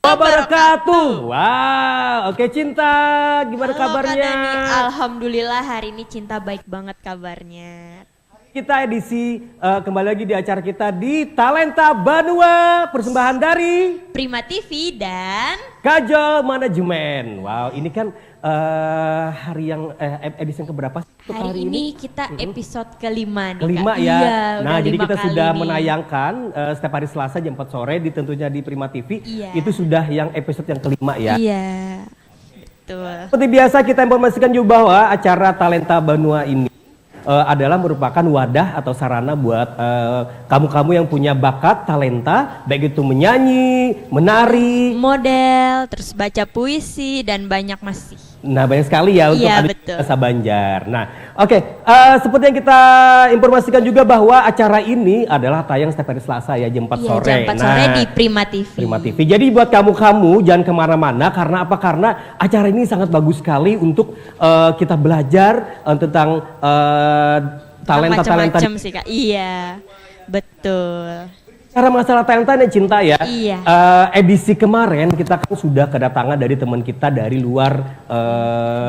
wabarakatuh. Wow, oke Cinta, gimana kabarnya? Kak Dani, alhamdulillah hari ini Cinta baik banget kabarnya. Kita edisi kembali lagi di acara kita di Talenta Banua, persembahan dari Prima TV dan Kajol Manajemen. Wow, ini kan hari yang edisi yang keberapa sih? hari ini kita episode kelima nih Kelima Kak. ya. Iya, Nah, jadi kita sudah nih menayangkan setiap hari Selasa jam 4 sore tentunya di Prima TV. Iya. Itu sudah yang episode yang kelima ya. Iya, betul. Seperti biasa kita informasikan juga bahwa acara Talenta Banua ini adalah merupakan wadah atau sarana buat kamu-kamu yang punya bakat, talenta, baik itu menyanyi, menari, Model, terus baca puisi dan banyak masih. nah banyak sekali ya untuk Iya, adik betul. bahasa Banjar. Nah, oke, seperti yang kita informasikan juga bahwa acara ini adalah tayang setiap hari Selasa ya jam 4 Iya, sore. jam 4 sore Nah, di Prima TV. Prima TV. Jadi buat kamu-kamu jangan kemana-mana karena apa? Karena acara ini sangat bagus sekali untuk kita belajar tentang talenta-talenta. Macam-macam sih Kak. Iya, betul. Cara masalah talenta nih Cinta ya. Iya. Edisi kemarin kita kan sudah kedatangan dari teman kita dari luar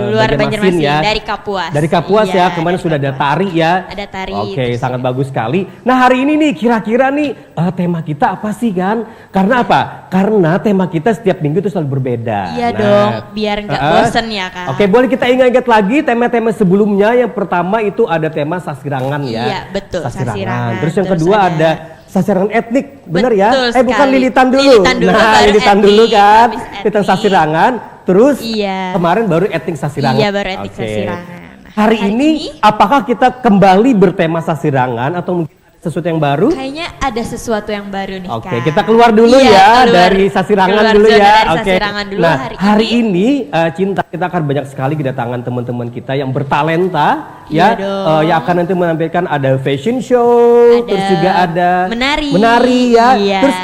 Luar Banjarmasin ya. dari Kapuas. Dari Kapuas Iya, ya. Kemarin dari sudah ada Kapuas. tari ya. Ada tari, Oke, terus sangat bagus sekali. Nah, hari ini nih kira-kira nih tema kita apa sih kan? Karena apa? Karena tema kita setiap minggu itu selalu berbeda. Iya Nah, dong, biar nggak bosen ya Kak. Oke, boleh kita ingat-ingat lagi tema-tema sebelumnya. Yang pertama itu ada tema sasirangan ya. Iya, betul, sasirangan. Terus yang Terus kedua ada ada sasirangan etnik, bener ya? Betul Bukan sekali. lilitan dulu. Lilitan dulu, Nah, baru lilitan etnik, dulu kan. habis Lilitan etnik. sasirangan, terus Iya. kemarin baru etnik sasirangan. Iya, baru etnik Oke. sasirangan. Hari ini apakah kita kembali bertema sasirangan atau mungkin sesuatu yang baru? Kayaknya ada sesuatu yang baru nih Oke, Kak. kita keluar dulu Iya, ya dari sasirangan keluar dulu zona ya. dari Oke. sasirangan dulu Nah, hari ini Cinta kita akan banyak sekali kedatangan teman-teman kita yang bertalenta Iya ya, dong. yang akan nanti menampilkan ada fashion show, Ada terus juga ada menari. ya. Iya. Terus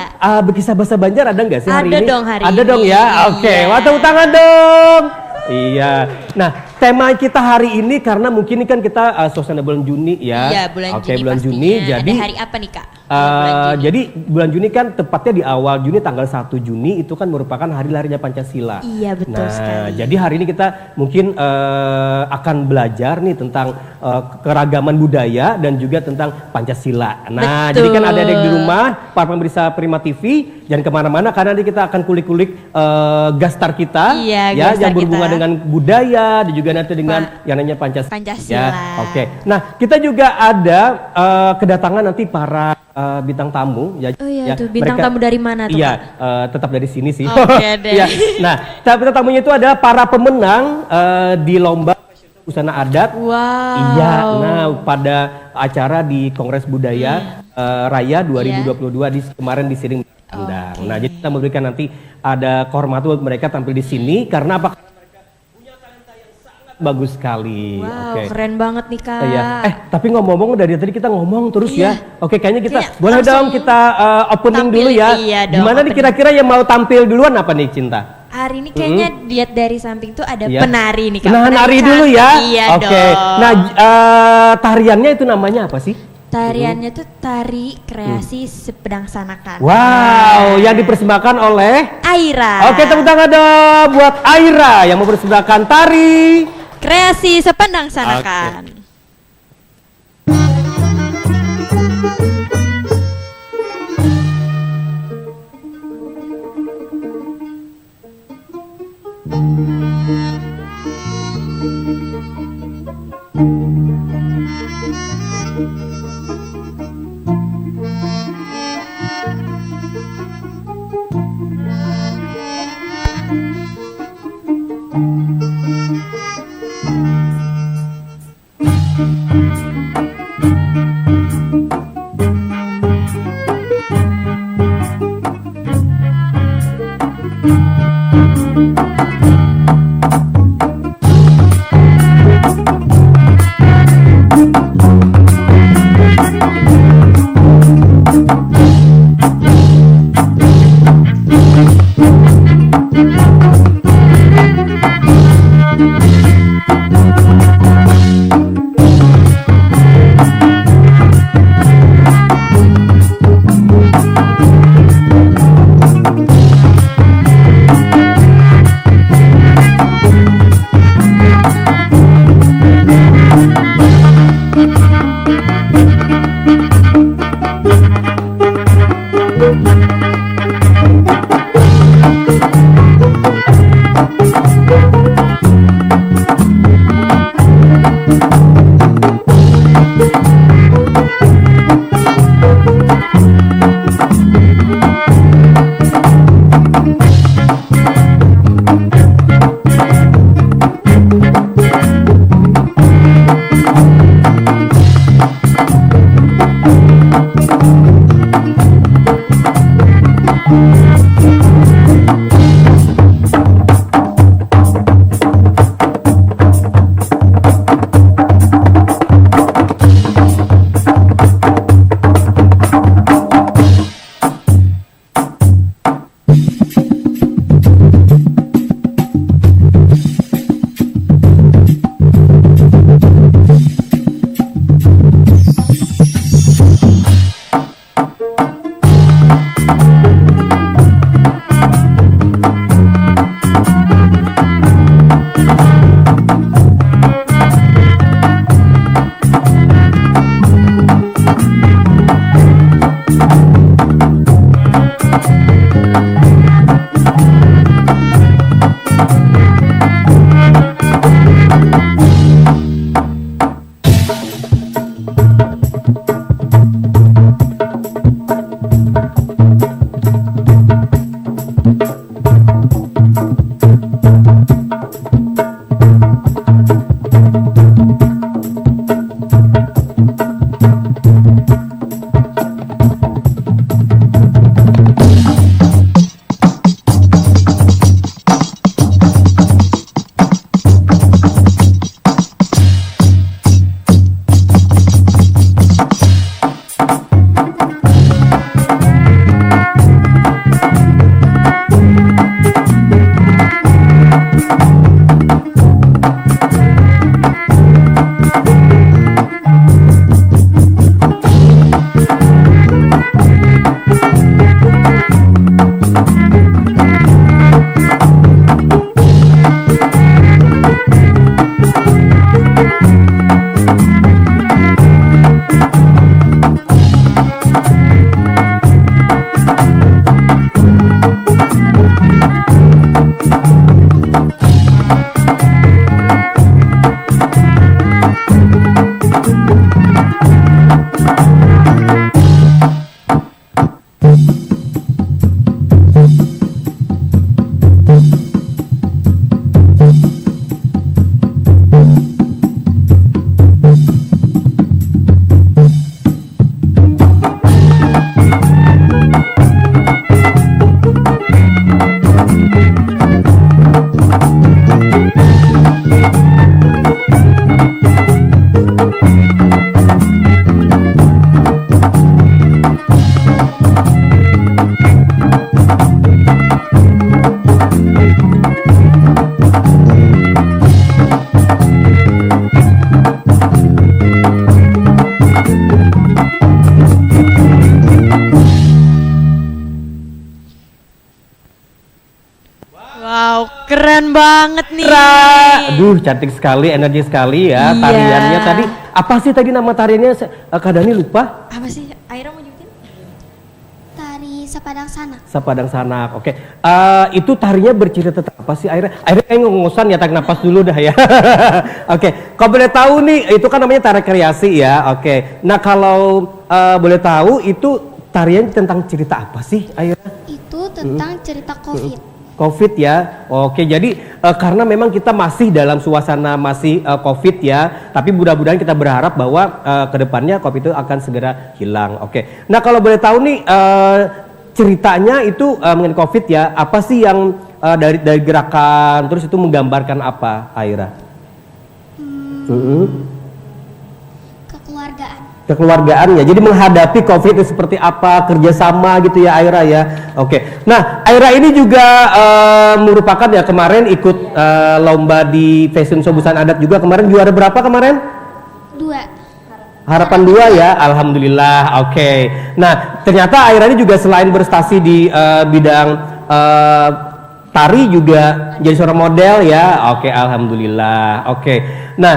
berkisah bahasa Banjar ada nggak sih hari Ada ini? dong hari ada dong ini. ya. Oke, Iya. tepuk tangan dong. Iya. Nah, tema kita hari ini karena mungkin ini kan kita suasana bulan Juni ya. Iya, bulan Oke, Juni bulan pastinya. Juni. Jadi ada hari apa nih Kak? Bulan Juni. jadi bulan Juni kan tepatnya di awal Juni tanggal 1 Juni itu kan merupakan hari lahirnya Pancasila. Iya, betul Nah, sekali. jadi hari ini kita mungkin akan belajar nih tentang keragaman budaya dan juga tentang Pancasila. Nah, Betul. jadi kan ada adik di rumah, para pemirsa Prima TV, jangan kemana-mana karena nanti kita akan kulik-kulik gastar kita, Iya, ya, gastar yang berhubungan kita. dengan budaya dan juga nanti dengan yang namanya Pancasila. Pancasila. Ya, oke. Nah, kita juga ada kedatangan nanti para bintang tamu ya. Oh iya, ya, tuh bintang tamu dari mana tuh, Iya, Kak? tetap dari sini sih. Oke deh. Iya. Nah, bintang tamunya itu adalah para pemenang di lomba busana adat. Wow. Iya, nah pada acara di Kongres Budaya Raya 2022 kemarin di Siring Bandang. Nah, jadi kita memberikan nanti ada kehormatan buat mereka tampil di sini karena apa? Bagus sekali. Wow, Oke. keren banget nih Kak. Iya. Tapi ngomong-ngomong dari tadi kita ngomong terus Iya. ya. Oke, kayaknya kita Kayaknya boleh langsung dong kita opening tampil, dulu ya. iya dong, Gimana nih opening. kira-kira yang mau tampil duluan apa nih Cinta? Hari ini kayaknya lihat dari samping tuh ada Iya. penari nih Kak. Nah, Penari nari dulu ya. cantik. Iya Oke. dong. Nah, tariannya itu namanya apa sih? Tariannya tuh tari kreasi sepedang sanakan. Wow, yang dipersembahkan oleh Aira. Oke, tepuk tangan dong buat Aira yang mempersembahkan tari. Kreasi sepedang sanakan. banget nih. Aduh, cantik sekali, energi sekali ya Iya. tariannya tadi. Apa sih tadi nama tariannya? Kak Dani lupa. Apa sih? Aira mau nyebutin? Tari Sepadang Sanak. Sepadang Sanak. Oke. Itu tarinya bercerita tentang apa sih, Aira? Aira kayak ngosan ya, tarik napas dulu dah ya. Oke. Kalau boleh tahu nih, itu kan namanya tari kreasi ya. Oke. Nah, kalau boleh tahu itu tarian tentang cerita apa sih, Aira? Itu tentang cerita COVID. COVID ya, oke. Jadi karena memang kita masih dalam suasana masih COVID ya, tapi mudah-mudahan kita berharap bahwa kedepannya COVID itu akan segera hilang. Oke. Nah, kalau boleh tahu nih ceritanya itu mengenai COVID ya, apa sih yang dari gerakan, terus itu menggambarkan apa, Aira? Kekeluargaan. Kekeluargaan ya, jadi menghadapi COVID itu seperti apa, kerjasama gitu ya Aira ya. Oke. Nah, Aira ini juga merupakan ya kemarin ikut lomba di Fashion Show Busana Adat juga kemarin, juara berapa kemarin? 2. Harapan 2 ya, alhamdulillah. Oke. Nah, ternyata Aira ini juga selain berprestasi di bidang tari juga jadi seorang model ya. Oke, alhamdulillah. Oke. Nah,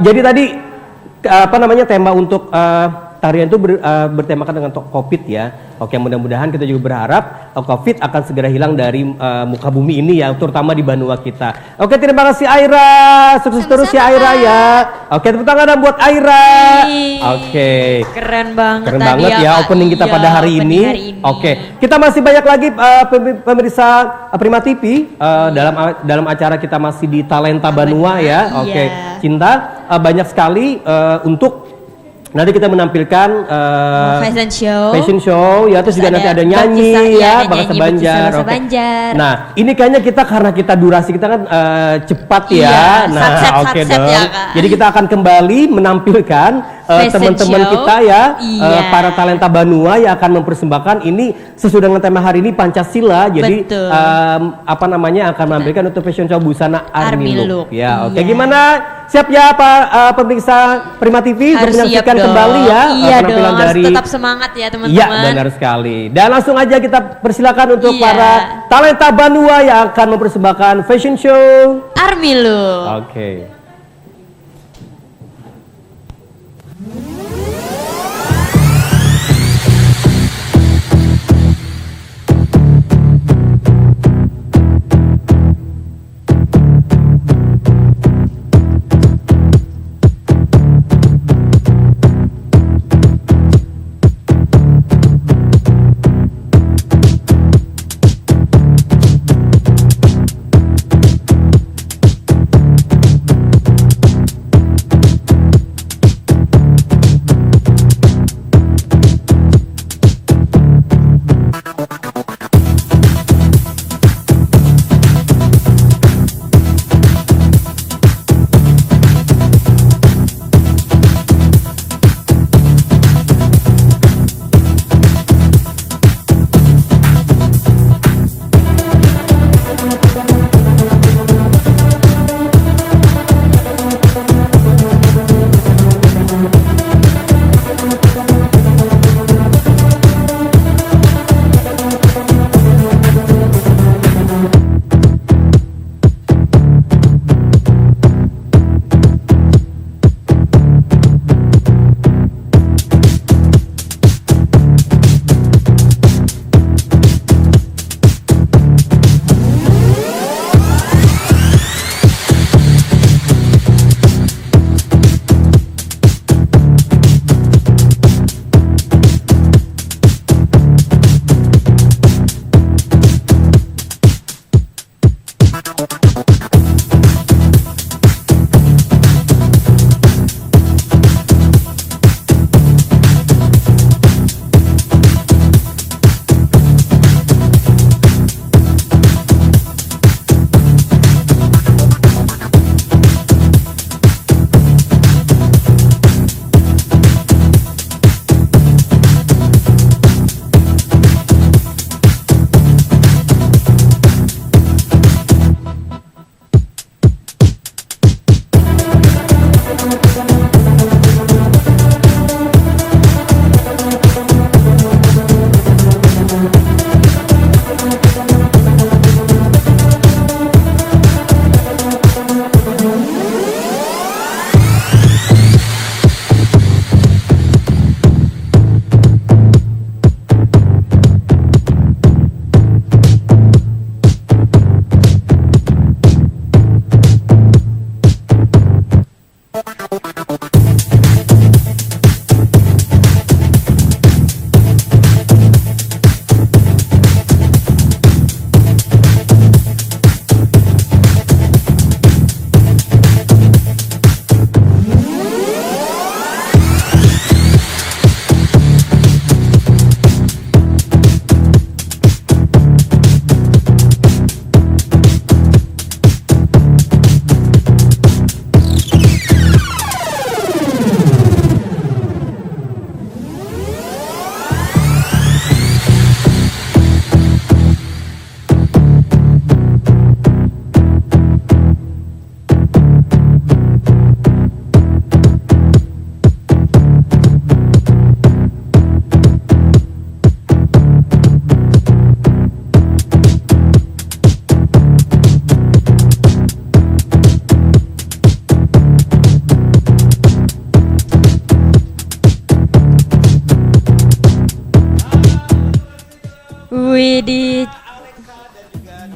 jadi tadi apa namanya tema untuk tarian itu bertemakan dengan COVID ya. Oke, mudah-mudahan kita juga berharap COVID akan segera hilang dari muka bumi ini ya, terutama di Banua kita. Oke, terima kasih Aira. Sukses terus ya Aira ya. Oke, tepuk tangan buat Aira. Oke. Keren banget Keren tadi banget ya Kak. opening kita Iya, pada hari ini. Oke, kita masih banyak lagi pemirsa Prima TV dalam acara kita masih di Talenta Banua ya. Oke, Iya. Cinta banyak sekali untuk nanti kita menampilkan fashion show ya, terus juga nanti ada nyanyi ya, Bangsa Banjar. Oke. Nah, ini kayaknya kita karena kita durasi kita kan cepat ya. Iya, Nah, oke satset dong. ya, Kak. Jadi kita akan kembali menampilkan teman-teman show. kita ya, Iya. para talenta Banua yang akan mempersembahkan ini sesuai dengan tema hari ini Pancasila. Jadi Betul. apa namanya akan menampilkan untuk fashion show busana Army Look. Ya, oke. Iya. Gimana? Siap ya Pak pemirsa Prima TV untuk Harus siap menyaksikan dong. kembali ya Iya penampilan dong, harus dari tetap semangat ya teman-teman. Iya, benar sekali. Dan langsung aja kita persilakan untuk Iya. para talenta Banua yang akan mempersembahkan fashion show Army Look. Oke.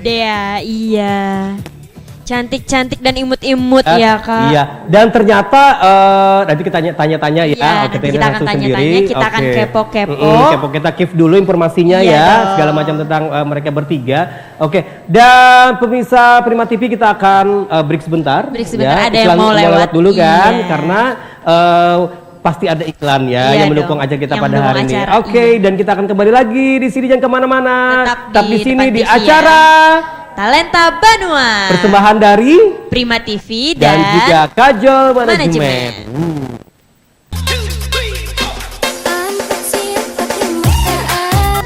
Dea, iya. Cantik-cantik dan imut-imut ya Kak. Iya, dan ternyata nanti kita tanya-tanya ya. Iya, Oke, nanti kita akan langsung tanya-tanya, kita akan Oke. kepo-kepo. Kepo, kita keep dulu informasinya Iya ya, dong. segala macam tentang mereka bertiga. Oke, dan pemirsa Prima TV kita akan break sebentar. Break sebentar, ya. ada yang mau lewat. dulu kan, Iya. karena pasti ada iklan ya Iya yang mendukung dong, aja kita yang pada mendukung hari ini. acara, Oke, iya. dan kita akan kembali lagi di sini, jangan kemana-mana. Tetap di sini depan di TV ya. acara Talenta Banua. persembahan dari Prima TV dan juga Kajol Manajemen. Manajemen.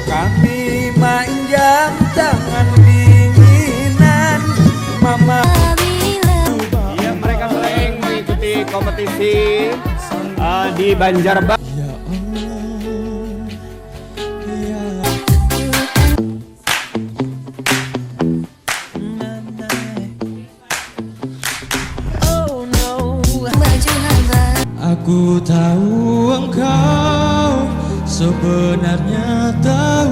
Kami manjang tangan dinginan Mama. Ya, mereka sering mengikuti kompetisi di Banjarbaru. Aku tahu engkau sebenarnya tahu.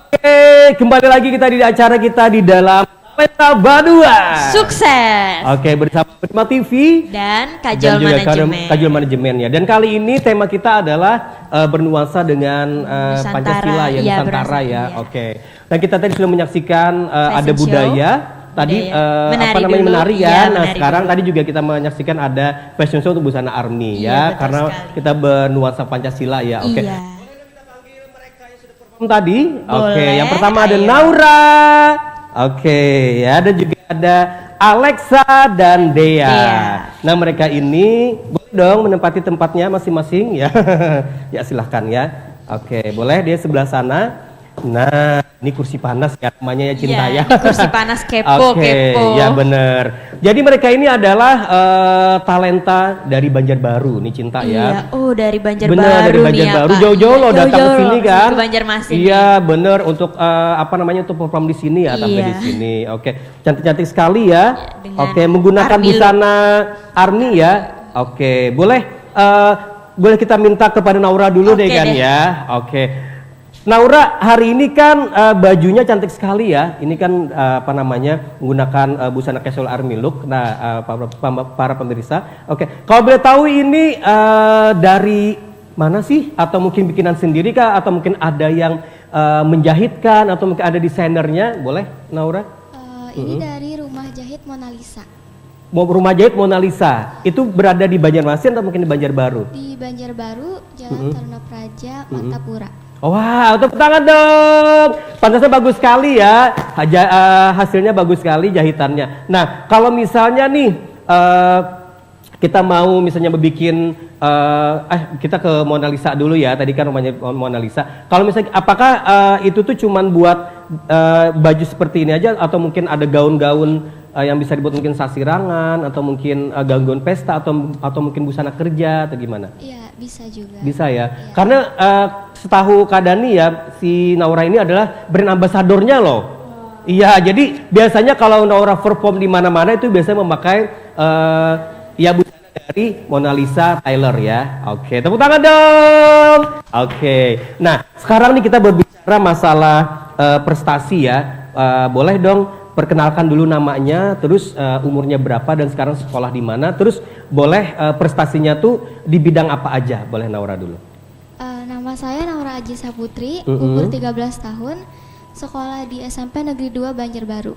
Oke, kembali lagi kita di acara kita di dalam Talenta Banua. Sukses. Oke, bersama Prima TV Dan dan Kajol juga Manajemen. Kajol Manajemen ya. Dan kali ini tema kita adalah bernuansa dengan Nusantara, Pancasila ya, iya, Nusantara berasa, ya. iya. Oke. Dan kita tadi sudah menyaksikan ada Fashion show. budaya. Tadi Budaya. Menari apa namanya dulu. menari Iya, ya. Nah, menari sekarang dulu. tadi juga kita menyaksikan ada fashion show untuk busana ARMY Iya, ya, betul karena sekali. kita bernuansa Pancasila ya. Oke. Iya. Tadi, oke, Boleh, yang pertama ada ayo. Naura, oke, ya, dan juga ada Alexa dan Dea. Dea. Nah, mereka ini boleh dong menempati tempatnya masing-masing ya. Ya silahkan ya. Oke, boleh dia sebelah sana. Nah, ini kursi panas ya namanya ya, Cinta Iya, ya. ini kursi panas kepo, Oke, kepo. ya bener. Jadi mereka ini adalah talenta dari Banjarbaru nih, Cinta Iya. ya. Oh, dari Banjarbaru Bener, dari nih ya, Banjarbaru Kak. jauh-jauh loh datang ke Jauh-jauh sini loh, kan. ke Banjarmasin. Iya, bener untuk apa namanya untuk perform di sini ya, tampil Iya. di sini. Oke, cantik-cantik sekali ya. dengan Oke, menggunakan ARMY look. busana ARMY ya. Oke, boleh kita minta kepada Naura dulu Oke deh kan deh. ya. Oke. Naura, hari ini kan bajunya cantik sekali ya. Ini kan apa namanya menggunakan busana casual ARMY look. Nah, para pemirsa, oke. Kalau boleh tahu ini dari mana sih? Atau mungkin bikinan sendiri kah? Atau mungkin ada yang menjahitkan? Atau mungkin ada desainernya? Boleh, Naura? Ini dari rumah jahit Mona Lisa Rumah jahit Mona Lisa itu berada di Banjarmasin atau mungkin di Banjarbaru? di Banjarbaru, Jalan Taruna Praja, Martapura. Wow, tepuk tangan dong. Pantasnya bagus sekali ya. Hasilnya bagus sekali jahitannya. Nah, kalau misalnya nih kita mau misalnya bikin kita ke Mona Lisa dulu ya. Tadi kan rumahnya Mona Lisa. Kalau misalnya apakah itu tuh cuman buat baju seperti ini aja atau mungkin ada gaun-gaun yang bisa dibuat mungkin sasirangan atau mungkin gaun-gaun pesta atau mungkin busana kerja atau gimana? Iya, bisa juga. Bisa ya. Karena setahu Kak Dani ya, si Naura ini adalah brand ambasadornya loh. Iya, jadi biasanya kalau Naura perform di mana-mana itu biasanya memakai ya busana dari Mona Lisa Taylor ya. Oke, tepuk tangan dong. Oke. Nah, sekarang nih kita berbicara masalah prestasi ya. Boleh dong perkenalkan dulu namanya, terus umurnya berapa dan sekarang sekolah di mana, terus boleh prestasinya tuh di bidang apa aja, boleh Naura dulu. Nama saya Naura Aji Saputri, umur 13 tahun, sekolah di SMP Negeri 2 Banjarbaru.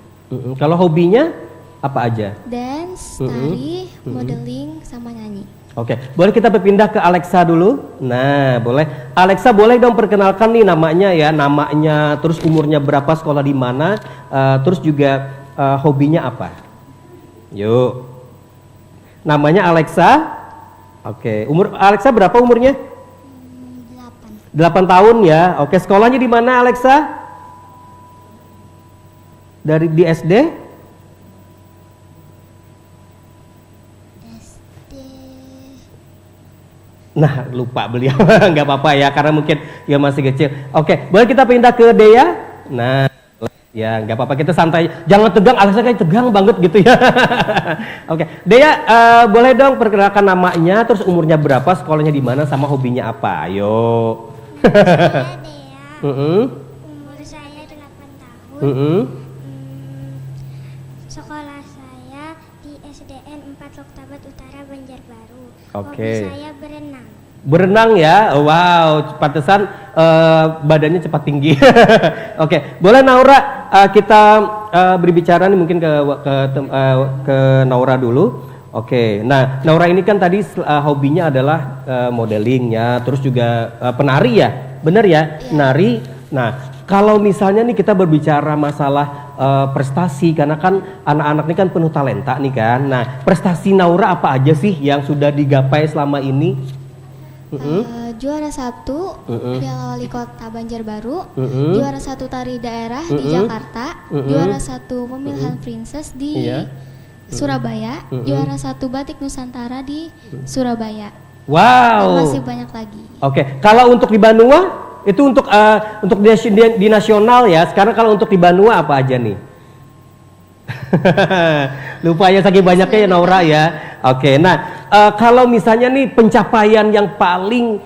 Kalau hobinya apa aja? Dance, tari, modeling, sama nyanyi. Oke, boleh kita berpindah ke Alexa dulu? Nah, boleh. Alexa, boleh dong perkenalkan nih namanya ya, namanya, terus umurnya berapa, sekolah di mana, terus juga hobinya apa? Yuk. Namanya Alexa. Oke, umur Alexa berapa umurnya? 8 tahun ya. Oke, sekolahnya di mana Alexa? Di SD? Nah, lupa beliau. Nggak apa-apa ya, karena mungkin dia masih kecil. Oke, boleh kita pindah ke Dea? Nah, ya nggak apa-apa, kita santai. Jangan tegang, Alexa kayak tegang banget gitu ya. Oke, Dea, boleh dong perkenalkan namanya, terus umurnya berapa, sekolahnya di mana, sama hobinya apa? Ayo. Saya Umur saya 8 tahun. Sekolah saya di SDN 4 Loktabat Utara Banjarbaru. Oke. Hobi saya berenang. Berenang ya, wow, pantesan badannya cepat tinggi. Oke, boleh Naura kita berbicara nih mungkin ke Naura dulu. Oke, nah Naura ini kan tadi hobinya adalah modeling ya, terus juga penari ya, bener ya, nari. Nah, kalau misalnya nih kita berbicara masalah prestasi, karena kan anak-anak ini kan penuh talenta nih kan. Nah, prestasi Naura apa aja sih yang sudah digapai selama ini? Juara 1 Piala Wali Kota Banjarbaru, juara 1 tari daerah di Jakarta, juara 1 pemilihan princess di Surabaya, juara 1 batik Nusantara di Surabaya. Wow. Dan masih banyak lagi. Oke, kalau untuk di Banua itu untuk di nasional ya. Sekarang kalau untuk di Banua apa aja nih? Lupa ya saking banyaknya ya Naura ya. Oke, nah kalau misalnya nih pencapaian yang paling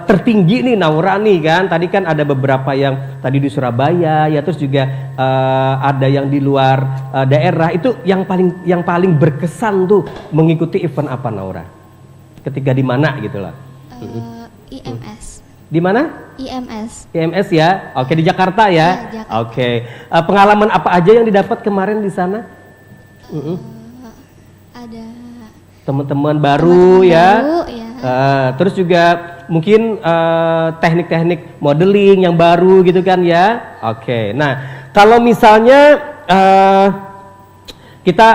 tertinggi nih Naura nih kan, tadi kan ada beberapa yang tadi di Surabaya ya, terus juga ada yang di luar daerah, itu yang paling berkesan tuh mengikuti event apa Naura? Ketika di mana gitu lah? IMS. Di mana? IMS. IMS ya, oke di Jakarta ya. Ya, Jakarta. Oke, pengalaman apa aja yang didapat kemarin di sana? Ada Teman-teman baru ya. baru, ya. Terus juga mungkin teknik-teknik modeling yang baru gitu kan ya. Oke, nah kalau misalnya kita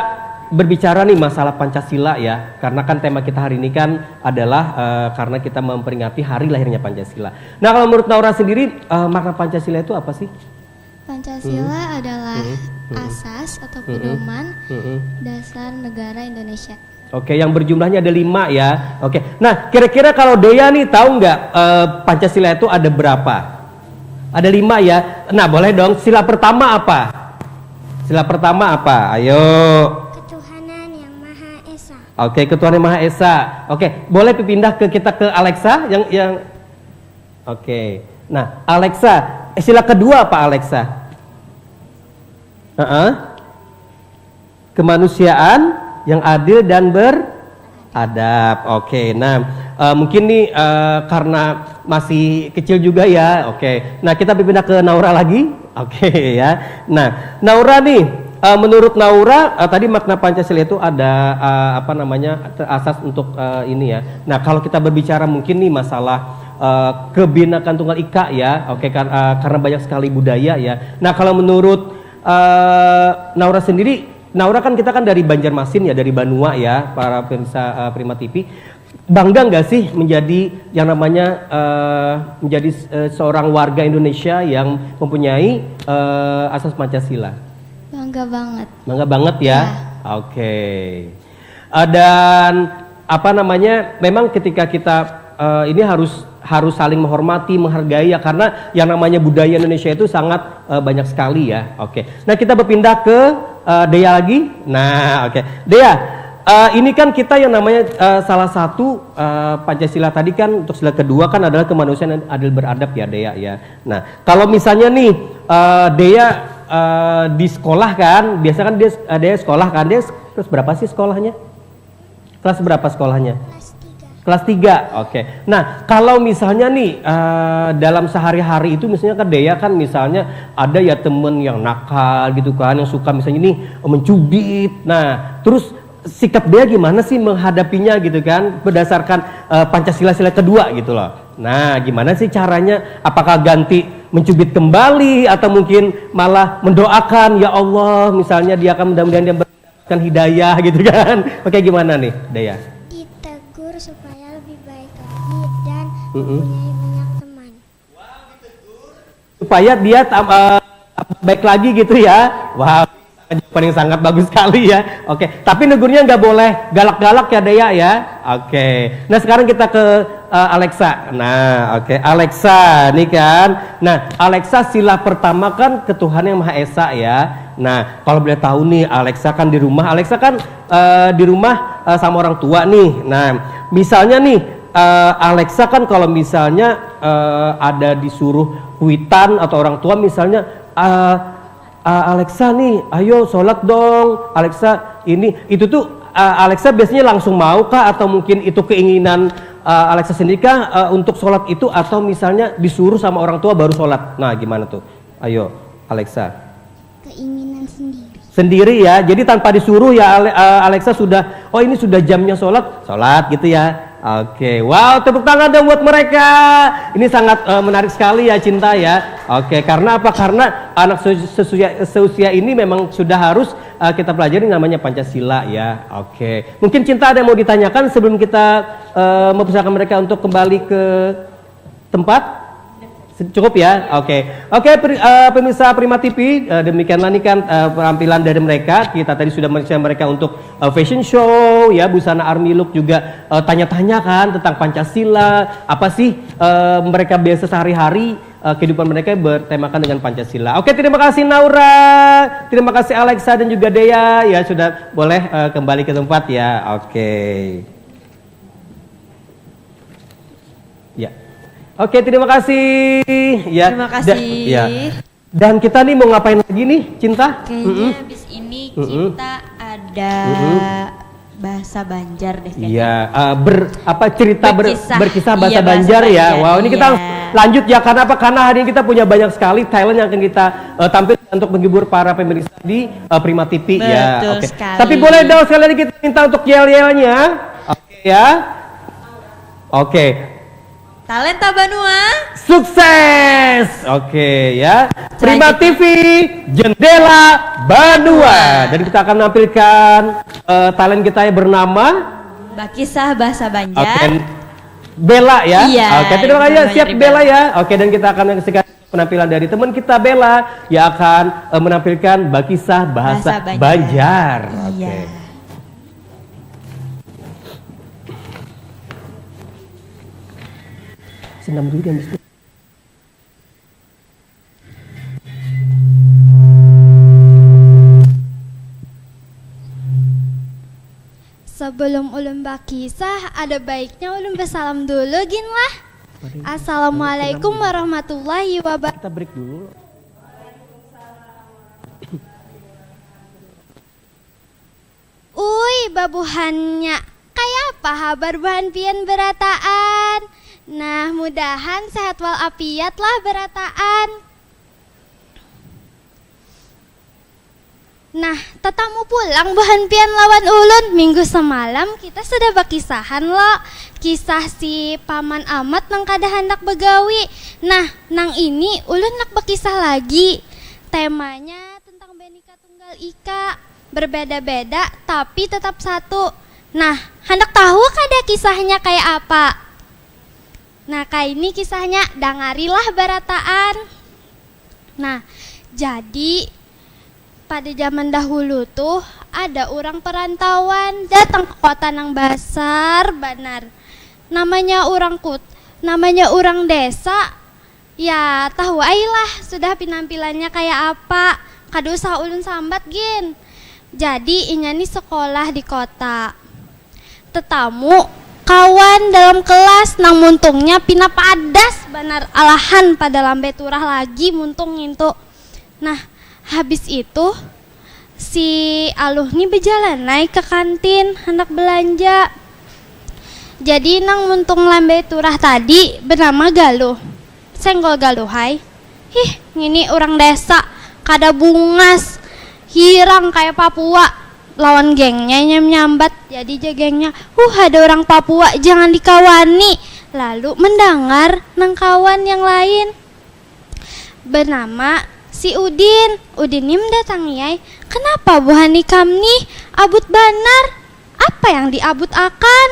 berbicara nih masalah Pancasila ya, karena kan tema kita hari ini kan adalah karena kita memperingati hari lahirnya Pancasila. Nah kalau menurut Naura sendiri makna Pancasila itu apa sih? Pancasila adalah asas atau pedoman dasar negara Indonesia. Oke, yang berjumlahnya ada 5 ya. Oke, nah kira-kira kalau Dea nih tahu nggak Pancasila itu ada berapa? Ada 5 ya. Nah boleh dong, sila pertama apa? Sila pertama apa? Ayo. Ketuhanan yang Maha Esa. Oke, Ketuhanan yang Maha Esa. Oke, boleh pindah kita ke Alexa yang. Oke. Nah, Alexa, sila kedua apa Alexa? Kemanusiaan yang adil dan beradab. Oke, nah mungkin nih karena masih kecil juga ya. Oke, nah kita pindah ke Naura lagi. Oke ya. Nah, Naura nih, menurut Naura tadi makna Pancasila itu ada asas untuk ini ya. Nah, kalau kita berbicara mungkin nih masalah Kebinekaan Tunggal Ika ya. Oke, karena banyak sekali budaya ya. Nah, kalau menurut Naura sendiri, Naura kan kita kan dari Banjarmasin ya, dari Banua ya, para pemirsa Prima TV. Bangga nggak sih menjadi yang namanya menjadi seorang warga Indonesia yang mempunyai asas Pancasila? Bangga banget. Bangga banget ya. Ya. Oke. Dan memang ketika kita ini harus saling menghormati, menghargai ya, karena yang namanya budaya Indonesia itu sangat banyak sekali ya. Oke. Nah, kita berpindah ke Dea lagi. Nah, oke. Dea, ini kan kita yang namanya salah satu Pancasila tadi kan untuk sila kedua kan adalah kemanusiaan yang adil beradab ya Dea ya. Nah, kalau misalnya nih Dea di sekolah kan, biasa kan dia sekolah kan, dia kelas berapa sih sekolahnya? Kelas berapa sekolahnya? Kelas 3, oke. Nah, kalau misalnya nih dalam sehari-hari itu misalnya kan Dea kan misalnya ada ya temen yang nakal gitu kan, yang suka misalnya nih mencubit. Nah, terus sikap Dea gimana sih menghadapinya gitu kan, berdasarkan Pancasila sila kedua gitu loh. Nah, gimana sih caranya? Apakah ganti mencubit kembali atau mungkin malah mendoakan ya Allah misalnya dia akan mudah-mudahan dia mendapatkan hidayah gitu kan? Oke, gimana nih Dea? Ditegur supaya lebih baik lagi dan mempunyai banyak teman. Supaya dia baik lagi gitu ya. Wah, jawaban yang sangat bagus sekali ya. Oke, tapi negurnya nggak boleh galak-galak ya Dea ya. Oke, nah sekarang kita ke Alexa. Nah, oke, Alexa nih kan. Nah, Alexa sila pertama kan Ketuhanan yang Maha Esa ya. Nah, kalau boleh tahu nih, Alexa kan di rumah. Alexa kan di rumah sama orang tua nih. Nah, misalnya nih Alexa kan kalau misalnya ada disuruh kuitan atau orang tua misalnya, Alexa nih, ayo sholat dong, Alexa ini, itu tuh Alexa biasanya langsung mau kah atau mungkin itu keinginan Alexa sendiri kah untuk sholat itu, atau misalnya disuruh sama orang tua baru sholat? Nah gimana tuh? Ayo Alexa. Keinginan sendiri. Sendiri ya, jadi tanpa disuruh ya Alexa sudah, oh ini sudah jamnya sholat gitu ya. Oke, wow, tepuk tangan dong buat mereka. Ini sangat menarik sekali ya Cinta ya. Oke, karena apa? Karena anak seusia ini memang sudah harus kita pelajari namanya Pancasila ya. Oke, mungkin Cinta ada yang mau ditanyakan sebelum kita mempersilakan mereka untuk kembali ke tempat? Cukup ya, oke, pemirsa Prima TV, demikianlah nih kan penampilan dari mereka. Kita tadi sudah menyaksikan mereka untuk fashion show, ya, busana army look juga tanya-tanya kan tentang Pancasila, apa sih mereka biasa sehari-hari kehidupan mereka bertemakan dengan Pancasila. Oke, terima kasih Naura, terima kasih Alexa dan juga Dea, ya sudah boleh kembali ke tempat ya, oke. Ya. Oke, terima kasih. Ya. Terima kasih. Dan kita nih mau ngapain lagi nih, Cinta? Kayaknya habis ini kita ada bahasa Banjar deh kayaknya. Iya, berkisah bahasa iya, Banjar ya. Wow, ini kita iya. lanjut ya, karena apa? Karena hari ini kita punya banyak sekali talent yang akan kita tampilkan untuk menghibur para pemirsa di Prima TV. Betul ya. Oke. sekali. Tapi boleh dong sekali lagi kita minta untuk yel-yelnya. Oke ya. Oke. Talenta Banua Sukses. Oke ya. Prima TV Jendela Banua. Dan kita akan menampilkan talent kita yang bernama Bakisah Bahasa Banjar. Oke. Bella ya. Iya, Oke, terima kasih ya. Siap dari Bella ya. Oke, dan kita akan menyaksikan penampilan dari teman kita Bella yang akan menampilkan Bakisah Bahasa Banjar. Oke. Iya. Senam dulu dan bismillah. Sebelum ulun bakisah, ada baiknya ulun bersalam dulu gin lah. Assalamualaikum warahmatullahi wabarakatuh. Kita break dulu. Uy, babuhannya. Kayak apa habar bahan pian berataan? Nah, mudahan sehat walafiat lah berataan. Nah, tetamu pulang bahan pian lawan ulun. Minggu semalam kita sudah bakisahan lo. Kisah si Paman Amat nang kada hendak begawi. Nah, nang ini ulun nak bakisah lagi. Temanya tentang Bhinneka Tunggal Ika. Berbeda-beda tapi tetap satu. Nah, hendak tahu kada kisahnya kayak apa? Nah, kayak ini kisahnya, dangarilah barataan. Nah, jadi pada zaman dahulu tuh ada orang perantauan datang ke kota nang besar banar. Namanya orang desa. Ya, tahu ailah sudah penampilannya kayak apa. Kada usah ulun sambat gin. Jadi inya nih sekolah di kota. Tetamu kawan dalam kelas nang muntungnya pina padas banar alahan pada lambe turah lagi muntung ngintu. Nah, habis itu si Aluh nih berjalan naik ke kantin hendak belanja. Jadi nang muntung lambe turah tadi bernama Galuh. Senggol Galuh hai. Ngini orang desa kada bungas hirang kayak Papua. Lawan gengnya nyambat, jadi gengnya, ada orang Papua jangan dikawani. Lalu mendengar nang kawan yang lain bernama si Udin. Udin ini mendatangi ay, kenapa buhan ikam nih abut banar? Apa yang diabut akan?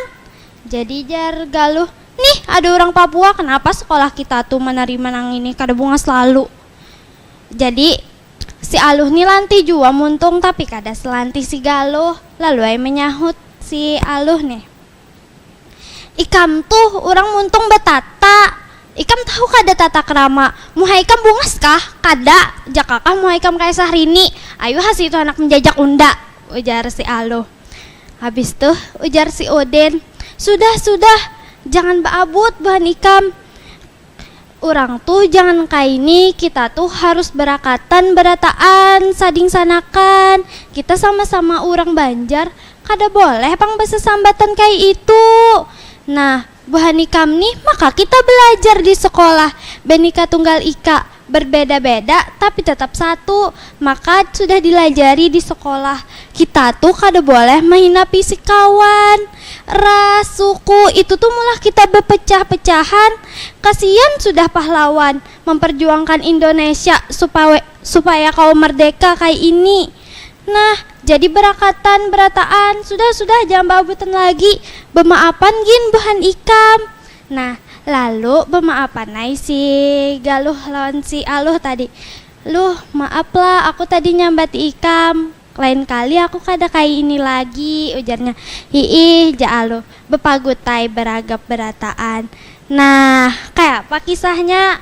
Jadi jar Galuh, nih ada orang Papua, kenapa sekolah kita tuh menerima nang ini kada bunga selalu. Jadi si Aluh nih lanti jua muntung tapi kada selanti si Galuh. Lalu ay menyahut si Aluh nih, ikam tuh orang muntung betata. Ikam tahu kada tata krama. Muhai ikam bungas kah? Kada. Jakakah muhai ikam kayak sahrini. Ayo hasil itu anak menjajak unda, ujar si Aluh. Habis tuh ujar si Udin, sudah jangan baabut bahan ikam. Orang tuh jangan kayak ini, kita tuh harus berakatan, berataan, sading sanakan. Kita sama-sama orang Banjar, kada boleh pang bahasa sambatan kayak itu. Nah, buhan ikam nih, maka kita belajar di sekolah. Benika Tunggal Ika, berbeda-beda tapi tetap satu. Maka sudah dilajari di sekolah. Kita tuh kada boleh menghina fisik kawan, ras, suku, itu tuh malah kita berpecah-pecahan. Kasihan sudah pahlawan memperjuangkan Indonesia supaya kaum merdeka kayak ini. Nah, jadi berakatan, berataan, sudah jangan babutan lagi. Bemaafan gin buhan ikam. Nah, lalu bemaafan nai si Galuh lawan si Aluh tadi. Luh, maaflah aku tadi nyambati ikam. Lain kali aku kada kayak ini lagi, ujarnya. Hiih, Jaaluh, bepagutai beragap berataan. Nah, kayak apa kisahnya?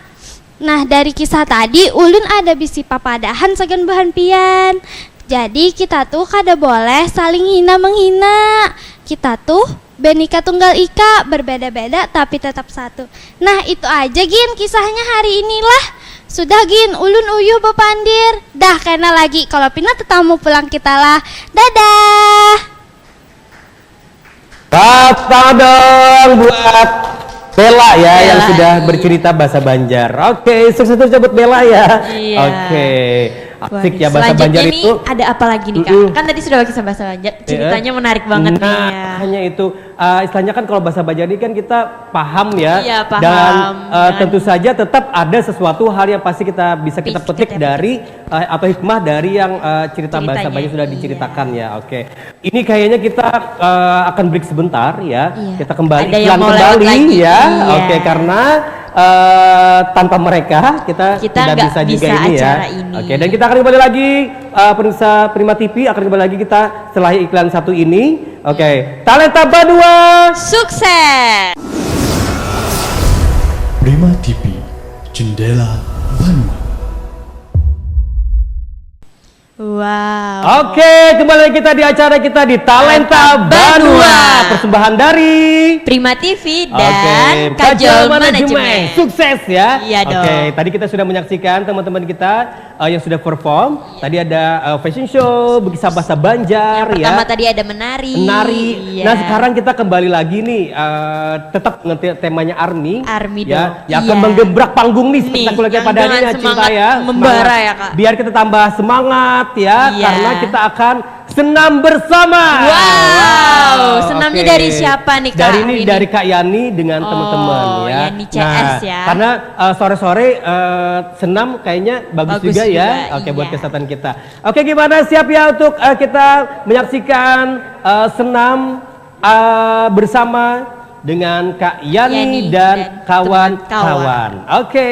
Nah, dari kisah tadi ulun ada bisi papadahan sagan bahan pian. Jadi kita tuh kada boleh saling hina menghina. Kita tuh Benika Tunggal Ika, berbeda-beda tapi tetap satu. Nah, itu aja gin kisahnya hari inilah. Sudah gin, ulun uyuh bepandir. Dah kena lagi kalau pina tetamu pulang kita lah. Dadah. Kata dong buat Bella ya, Bella, yang sudah iya. bercerita bahasa Banjar. Oke, sukses terus buat Bella ya. Iya. Oke. Asik ya bahasa Selanjutnya Banjar nih, itu. ada apa lagi nih Kak? Kan tadi sudah kisah bahasa Banjar, ceritanya menarik banget nih Nah, ya. hanya itu istilahnya kan kalau bahasa Banjar ini kan kita paham ya. Iya, paham. Dan Jangan- tentu saja tetap ada sesuatu hal yang pasti kita bisa kita petik Kita dari atau hikmah dari yang cerita bahasa Ceritanya, Banjar sudah iya. diceritakan ya. Oke. Ini kayaknya kita akan break sebentar ya. Iya. Kita kembali Ada yang iklan mau lewat kembali lagi, ya. iya. Oke, karena tanpa mereka kita Kita tidak nggak bisa juga bisa ini ya. acara ini. Oke, dan kita akan kembali lagi pemirsa Prima TV akan kembali lagi kita setelah iklan satu ini. Oke, Talenta Banua. Sukses. Prima TV, jendela Banua. Wow. Oke, kembali kita di acara kita di Talenta Banua. Persembahan dari Prima TV Oke, dan Kajol Manajemen. Sukses ya. Iya dong. Oke, tadi kita sudah menyaksikan teman-teman kita yang sudah perform. Tadi ada fashion show, berkisah bahasa Banjar ya. Pertama tadi ada menari. Menari. Iya. Nah, sekarang kita kembali lagi nih tetap ngerti temanya Army. Army ya, dong. yang akan Iya. menggebrak panggung nih Nih, spektakuler yang pada dengan hari ini cinta semangat ya. membara Semangat. ya, Kak. Biar kita tambah semangat ya Iya. karena kita akan senam bersama. Wow, senamnya oke. dari siapa nih, Kak, Dari hari ini? dari Kak Yani dengan Oh, teman-teman ya. Yani CS ya. Karena sore-sore senam kayaknya bagus Bagus juga ya. juga, Oke, buat iya. kesehatan kita. Oke, gimana siap ya untuk kita menyaksikan senam bersama dengan Kak Yani, Yani dan dan kawan-kawan. teman-kawan. Oke.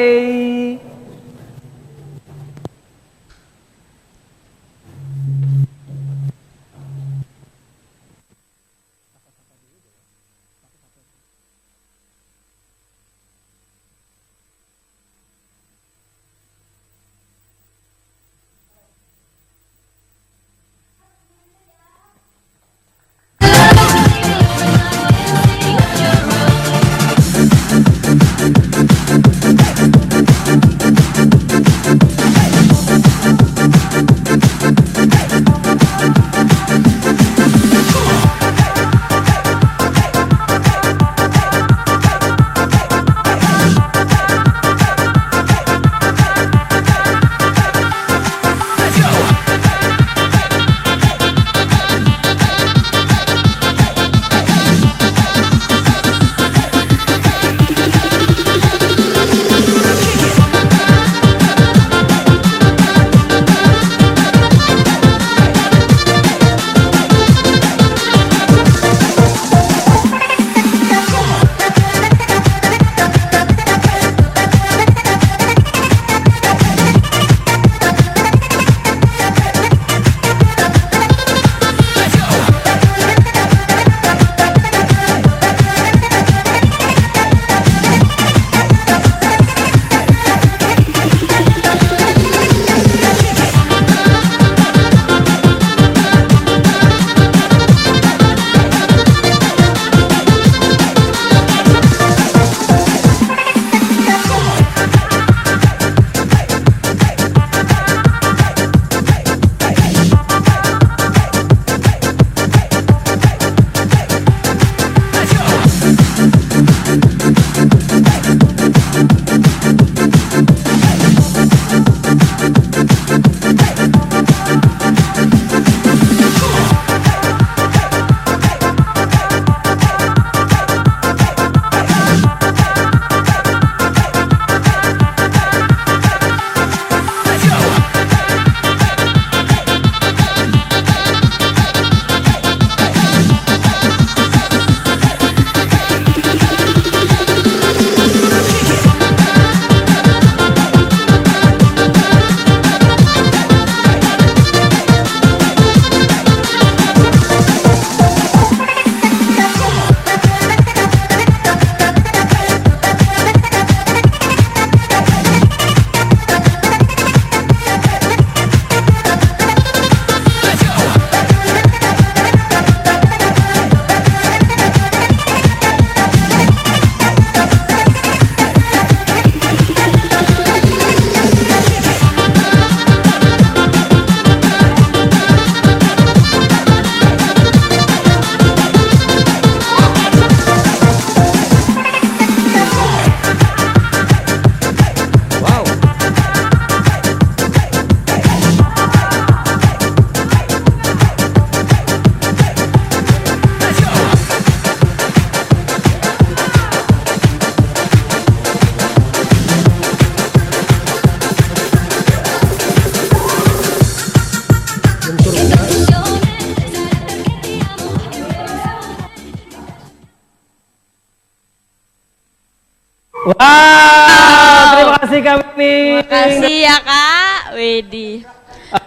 Wow, terima kasih Kak Mimi. Makasih ya Kak. Wedi.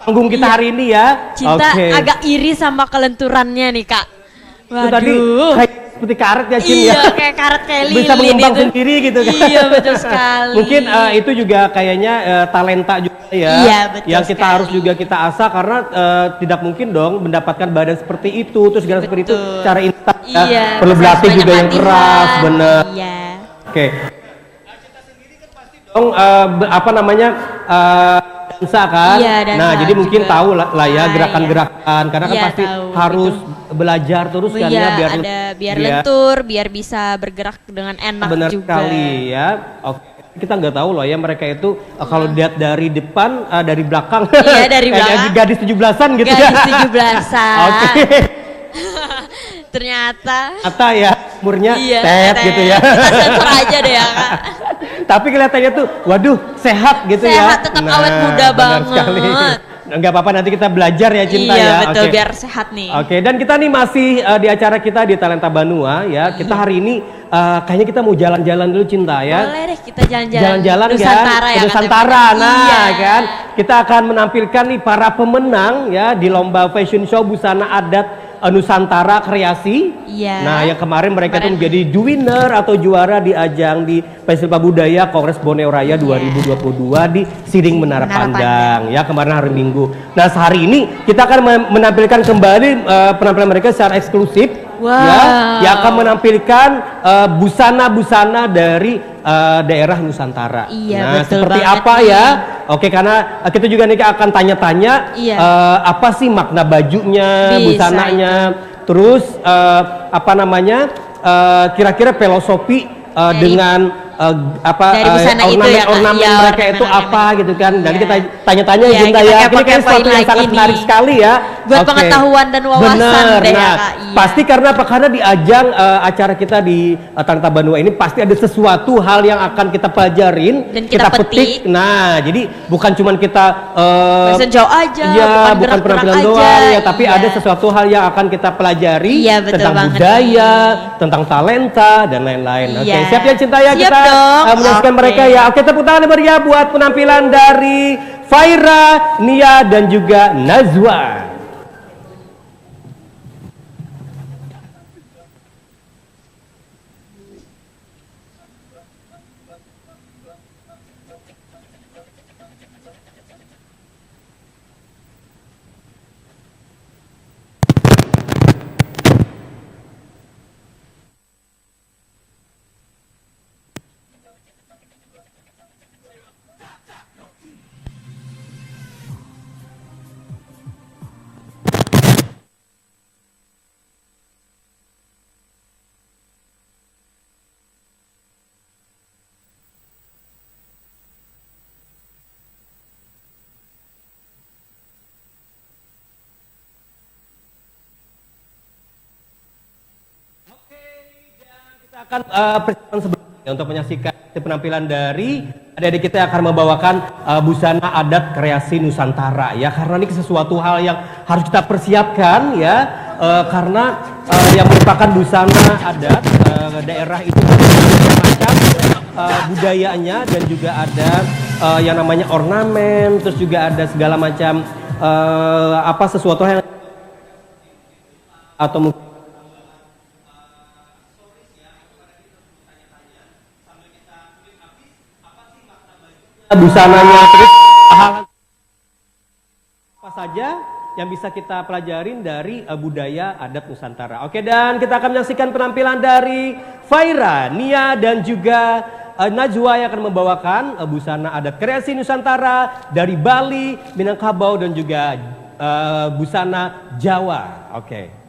Panggung kita hari ini ya. Cinta Oke. agak iri sama kelenturannya nih Kak. Itu tadi Waduh. kayak seperti karet ya Cin Iya, ya. kayak karet kayak lilin Bisa mengembang itu. sendiri gitu kan. Iya, betul sekali. Mungkin itu juga kayaknya talenta juga ya. Iya, betul yang kita sekali. harus juga kita asah karena tidak mungkin dong mendapatkan badan seperti itu terus segala seperti itu Betul. cara instan ya. Iya, Perlu harus berlatih banyak juga yang latihan. keras, bener. Iya. Oke. Dong apa namanya dansa kan? Iya, dansa nah jadi mungkin juga. tahu lah ya Ah, gerakan-gerakan karena kan Iya, pasti tahu, harus gitu. belajar terus kan Iya, ya biar biar lentur, biar bisa bergerak dengan enak benar juga. sekali ya. Oke. Kita nggak tahu loh ya mereka itu kalau lihat dari depan dari belakang Iya, dari kayak belakang. gadis 17-an gitu ya. Gadis 17-an. Oke. Ternyata Ya umurnya tet gitu ya. Kita sensor aja deh ya Kak. Tapi kelihatannya tuh, waduh sehat gitu ya. Sehat, tetap awet muda benar banget. sekali. Nggak apa-apa nanti kita belajar ya Cinta Iya, ya. betul, Oke. biar sehat nih. Oke, dan kita nih masih di acara kita di Talenta Banua ya. Kita hari ini kayaknya kita mau jalan-jalan dulu Cinta ya. Boleh deh kita jalan-jalan. Jalan-jalan kan, Nusantara ya. ke Nusantara. katanya. Nah, Iya. kan kita akan menampilkan nih para pemenang ya di lomba fashion show busana adat Nusantara Kreasi. Iya. Nah, yang kemarin mereka tuh menjadi winner atau juara di ajang di Festival Budaya Kongres Borneo Raya 2022 di Siring Menara Pandang ya kemarin hari Minggu. Nah, sehari ini kita akan menampilkan kembali penampilan mereka secara eksklusif. Wow. Ya, yang akan menampilkan busana-busana dari daerah Nusantara. Iya, nah, betul seperti banget apa nih. ya? Oke, karena kita juga nih akan tanya-tanya Iya. apa sih makna bajunya, Bisa busananya, terus apa namanya? Kira-kira filosofi dengan Dari busana itu ya, Kak? ornamen Iya, mereka itu ornamen-ornamen. apa gitu kan. Dan Iya. kita tanya-tanya Iya, Cinta kita ya. Ini kepo-kepoin kayak sesuatu yang lagi sangat nih. menarik sekali ya. Buat Oke. pengetahuan dan wawasan Bener. deh ya, Nah, Kak. Iya. pasti karena apa? Karena di ajang acara kita di Talenta Banua ini pasti ada sesuatu hal yang akan kita pelajarin, Dan kita petik. Nah, jadi bukan cuman kita Fashion show aja, iya, bukan bukan gerak-gerak penampilan aja, doang ya, tapi iya. ada sesuatu hal yang akan kita pelajari Iya, betul tentang banget budaya, nih. tentang talenta dan lain-lain. Oke, Iya. siap ya Cinta ya Siap kita dong. menyaksikan Oke. mereka ya. Oke, tepuk tangan yang meriah buat penampilan dari Faira, Nia dan juga Nazwa. Kita akan persiapan sebelumnya untuk menyaksikan penampilan dari adik-adik kita yang akan membawakan busana adat kreasi Nusantara ya, karena ini sesuatu hal yang harus kita persiapkan ya, karena yang merupakan busana adat daerah itu macam budayanya dan juga ada yang namanya ornamen, terus juga ada segala macam apa sesuatu yang atau mungkin busananya, terus hal apa saja yang bisa kita pelajarin dari budaya adat Nusantara. Oke, dan kita akan menyaksikan penampilan dari Faira, Nia dan juga Najwa yang akan membawakan busana adat kreasi Nusantara dari Bali, Minangkabau dan juga busana Jawa. Oke.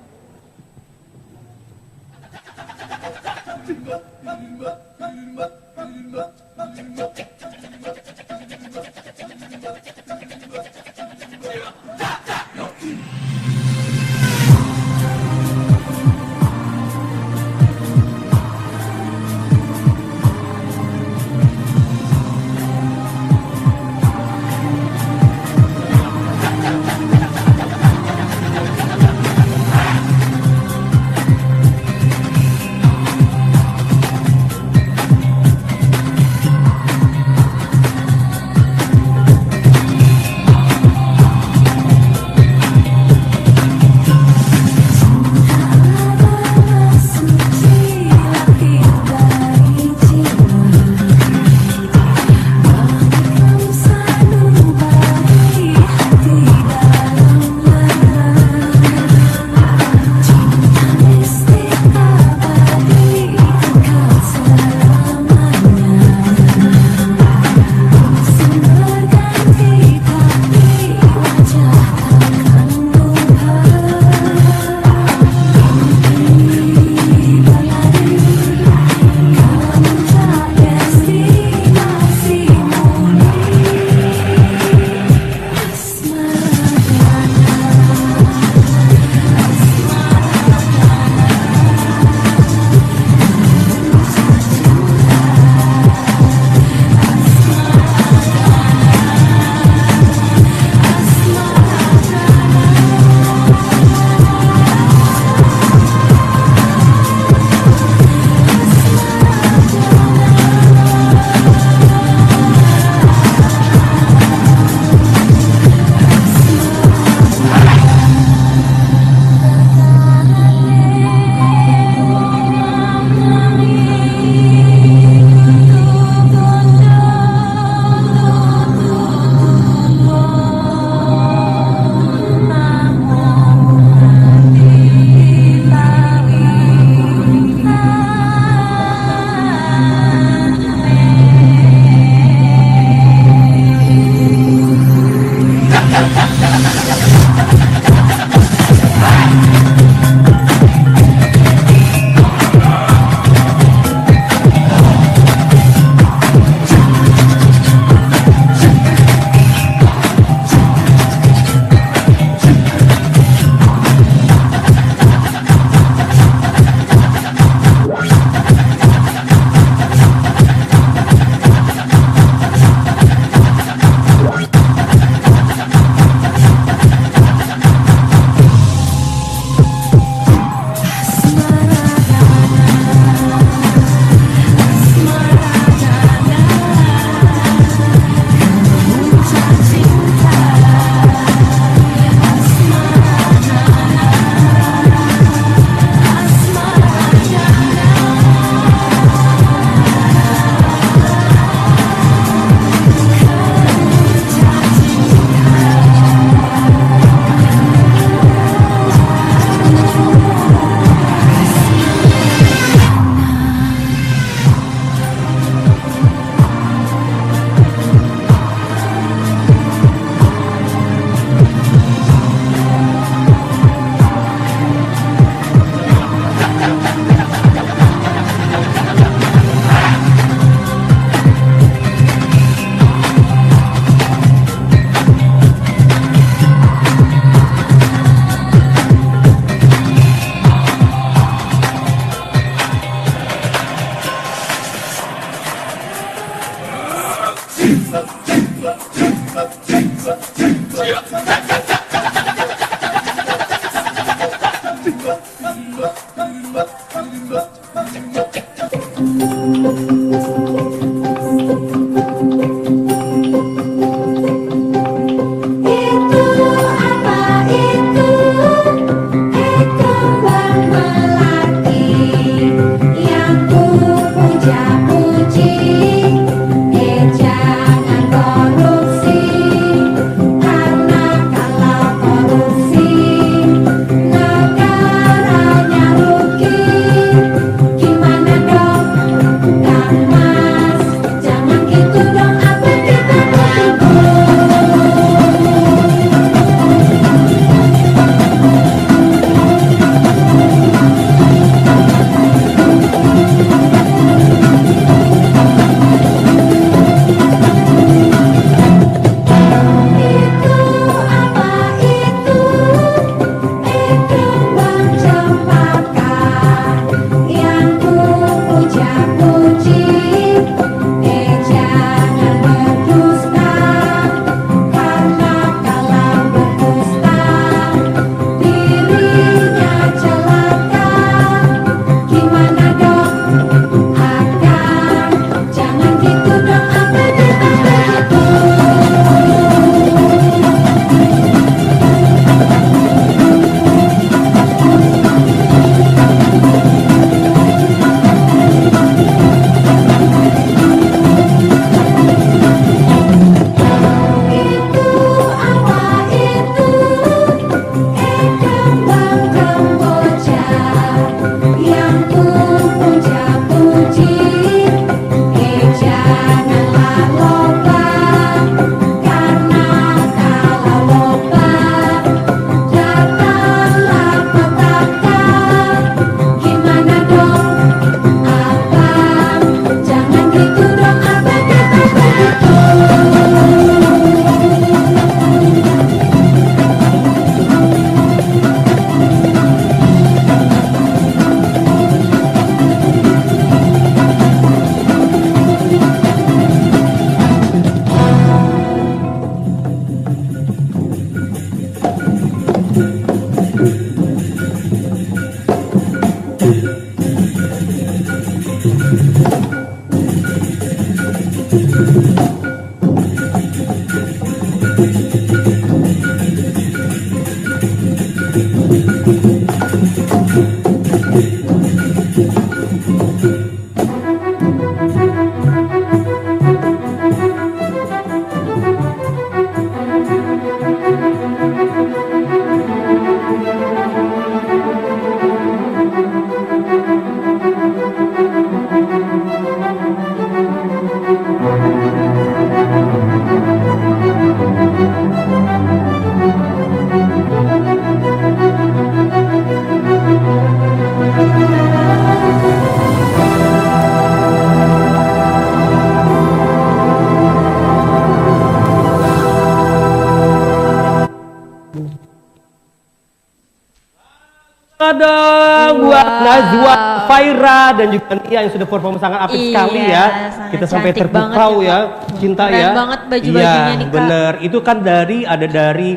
Dong buat Najwa, Faira dan juga Nia yang sudah perform sangat apik sekali ya. Kita sampai terpukau ya, cinta keren ya. banget baju-bajunya nih, Kak. Bener, itu kan ada dari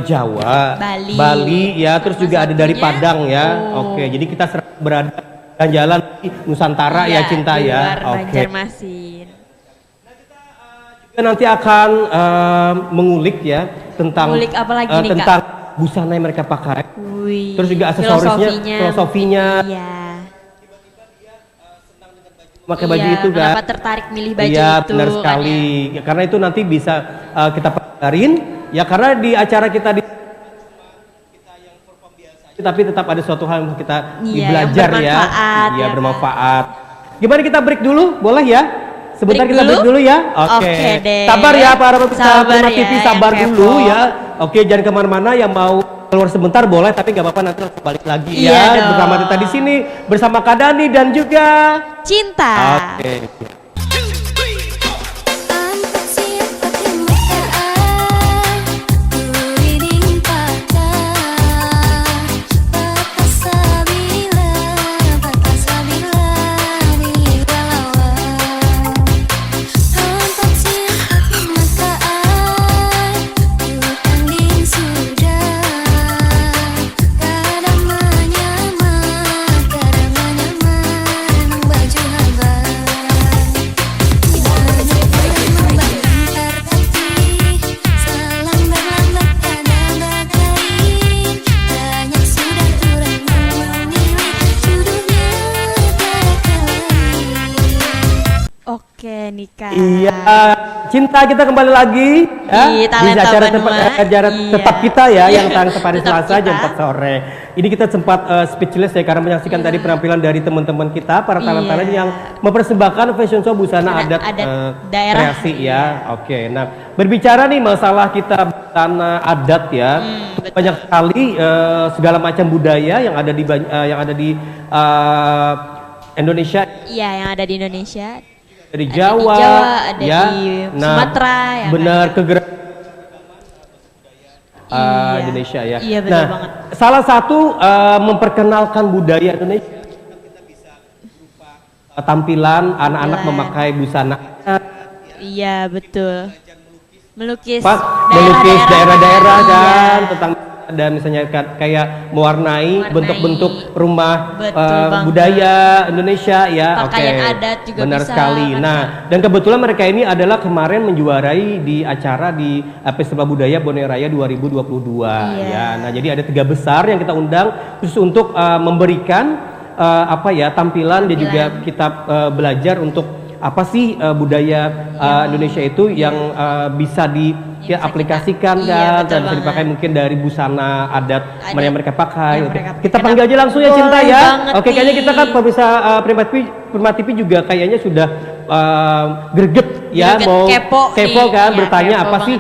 Jawa, Bali ya, terus juga ada dari Padang ya. Oke, jadi kita berada dan jalan di Nusantara ya, cinta di ya. luar Oke. Banjarmasin. Kita nanti akan mengulik ya tentang Mengulik apa lagi nih, Kak? tentang busana yang mereka pakai. Wih, Terus juga aksesorisnya, filosofinya. Iya. Pakai baju itu kan. Kenapa tertarik milih baju Iya, itu? benar sekali. Ya, karena itu nanti bisa kita pelajarin ya, karena di acara kita di tapi tetap ada suatu hal yang kita belajar ya. Iya, bermanfaat. Gimana kita break dulu? Boleh ya? Sebentar kita break dulu ya. Oke. Deh. Sabar ya para pemirsa Prima ya, TV, sabar dulu ya. Oke, jangan kemana-mana, yang mau keluar sebentar boleh, tapi nggak apa-apa, nanti langsung balik lagi ya. Bersama kita di sini bersama Kak Dani dan juga Cinta. Oke. Kadang menyamar, kadang nikah. Iya, Cinta kita kembali lagi ya, Di di Talenta acara Banua. acara Iya. tetap kita ya yang tayang setiap hari Tetap Selasa jam kita. 4 sore. Ini kita sempat speechless ya karena menyaksikan tadi penampilan dari teman-teman kita para talent-talent Iya. yang mempersembahkan fashion show busana Busana adat, adat daerah. kreasi ya. Oke, nah berbicara nih masalah kita busana adat ya, betul. banyak sekali segala macam budaya yang ada di Indonesia, Iya, yang ada di Indonesia. dari Ada Jawa, di Jawa, ada ya. di Sumatera, ya kan? benar kegerak Iya. Indonesia ya. Iya, betul nah, banget. salah satu memperkenalkan budaya Indonesia tampilan anak-anak Tampilan. memakai busana, Iya, betul. Melukis melukis daerah-daerah Iya. kan tentang ada misalnya kayak mewarnai bentuk-bentuk rumah Betul banget. budaya Indonesia ya. Pakaian Oke. adat juga benar bisa, sekali. kan? Nah, dan kebetulan mereka ini adalah kemarin menjuarai di acara di Festival Budaya Bone Raya 2022 Iya. ya. Nah, jadi ada 3 besar yang kita undang khusus untuk memberikan tampilan dan juga kita belajar untuk apa sih budaya Indonesia itu yang bisa aplikasikan Iya, kan betul dan bisa banget. dipakai mungkin dari busana adat Adat yang mereka pakai. yang Oke. mereka Kita pakai. panggil aja langsung ya Cinta Boleh ya. banget Oke, kayaknya kita kan nih. pemirsa Prima TV juga kayaknya sudah greget ya Greget, mau kepo nih. kan Iya, bertanya kepo apa sih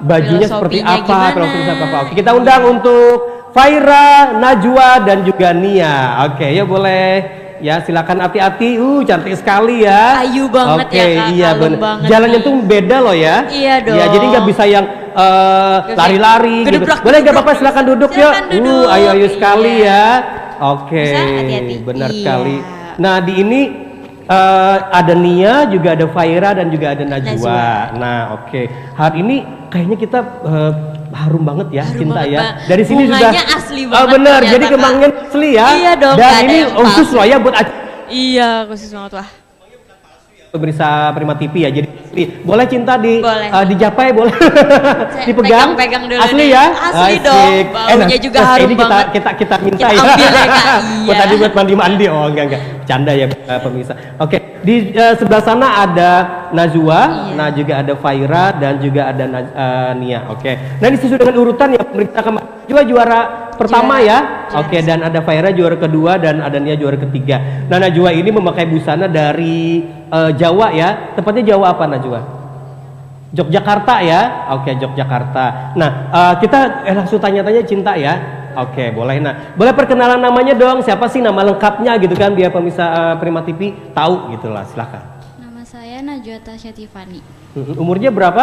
bajunya seperti Filosofinya apa, gimana? filosofinya apa. Oke, kita undang untuk Faira, Najwa dan juga Nia. Oke, ya boleh. Ya silakan hati-hati, cantik sekali ya. Ayu banget Oke, ya, Kak. iya Kalem bener. banget Jalannya nih. tuh beda loh ya. Iya Ya, dong. jadi nggak bisa yang lari-lari gitu. Gedebrak, Boleh nggak gedebrak. apa-apa, silakan duduk ya. Silakan duduk. Ayu-ayu sekali Iya. ya. Oke, Bisa hati-hati. benar Iya. sekali. Nah di ini ada Nia, juga ada Faira dan juga ada Najwa. Najwa. Nah oke, hari ini kayaknya kita harum banget ya, Harum Cinta banget, ya. Bang. Dari sini Bunganya sudah asli banget benar. ternyata, Jadi Kak. kembangnya asli ya. Iya dong, Dan nggak ada ini yang khusus palsu. loh ya buat acara Iya, khusus banget wah. pemirsa Prima TV ya. Jadi boleh Cinta Boleh. dijapai boleh. Saya Dipegang. pegang-pegang dulu Asli nih. ya? Asli dong. Baunya juga harum ini banget. kita minta Kita ya. ambil ya, Kak. Buat Iya. tadi buat mandi-mandi. Oh enggak. Canda ya pemirsa. Oke, di sebelah sana ada Najwa, Iya. nah juga ada Faira dan juga ada Nia. Oke. Nah, ini sesuai dengan urutan ya pemerintah kemarin. Najwa juara pertama ya. Oke, dan ada Faira juara kedua dan ada Nia juara ketiga. Nah, Najwa ini memakai busana dari Jawa ya. Tepatnya Jawa apa Najwa? Yogyakarta ya. Oke, Yogyakarta. Nah, kita langsung tanya-tanya Cinta ya. Oke, boleh. Nah, boleh perkenalan namanya dong. Siapa sih nama lengkapnya gitu kan biar pemirsa Prima TV tahu gitu lah. Silakan. Nama saya Najwa Tasya Tiffany. Umurnya berapa?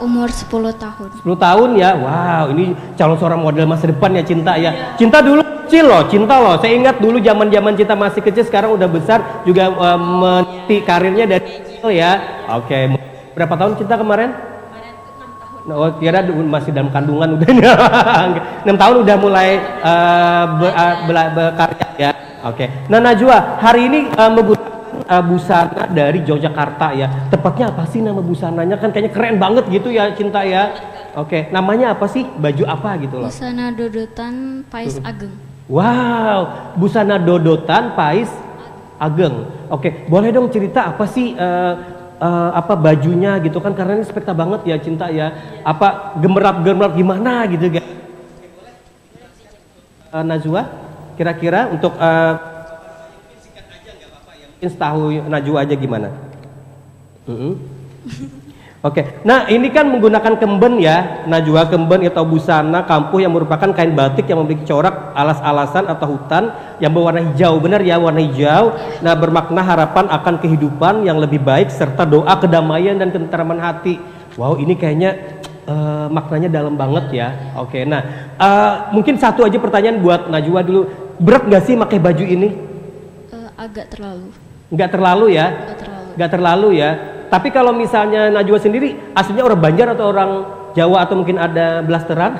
Umur 10 tahun. 10 tahun ya. Wow, ini calon seorang model masa depan ya Cinta ya. Cinta dulu kecil loh, Cinta loh. Saya ingat dulu zaman-zaman Cinta masih kecil, sekarang udah besar juga meniti karirnya dari kecil ya. Oke, berapa tahun Cinta kemarin? Oh, kira masih dalam kandungan udah 6 tahun udah mulai berkarya ya. Oke. Nah, Najwa, hari ini busana dari Yogyakarta ya. Tepatnya apa sih nama busananya? Kan kayaknya keren banget gitu ya, Cinta ya. Oke, namanya apa sih? Baju apa gitu loh? Busana Dodotan Pais Ageng. Wow, busana dodotan Pais Ageng. Oke, boleh dong cerita apa sih apa bajunya gitu kan, karena ini spekta banget ya Cinta ya. Apa gemerlap gimana gitu kan? Najwa, kira-kira untuk mungkin setahu Najwa aja gimana? Oke, nah ini kan menggunakan kemben ya, Najwa, kemben atau busana kampuh yang merupakan kain batik yang memiliki corak alas-alasan atau hutan yang berwarna hijau, benar ya, warna hijau. Nah, bermakna harapan akan kehidupan yang lebih baik serta doa kedamaian dan ketentraman hati. Wow, ini kayaknya maknanya dalam banget ya. Oke, nah mungkin satu aja pertanyaan buat Najwa dulu, berat gak sih pakai baju ini? Agak terlalu. Nggak terlalu ya? Agak terlalu. Nggak terlalu ya. Tapi kalau misalnya Najwa sendiri aslinya orang Banjar atau orang Jawa atau mungkin ada blasteran?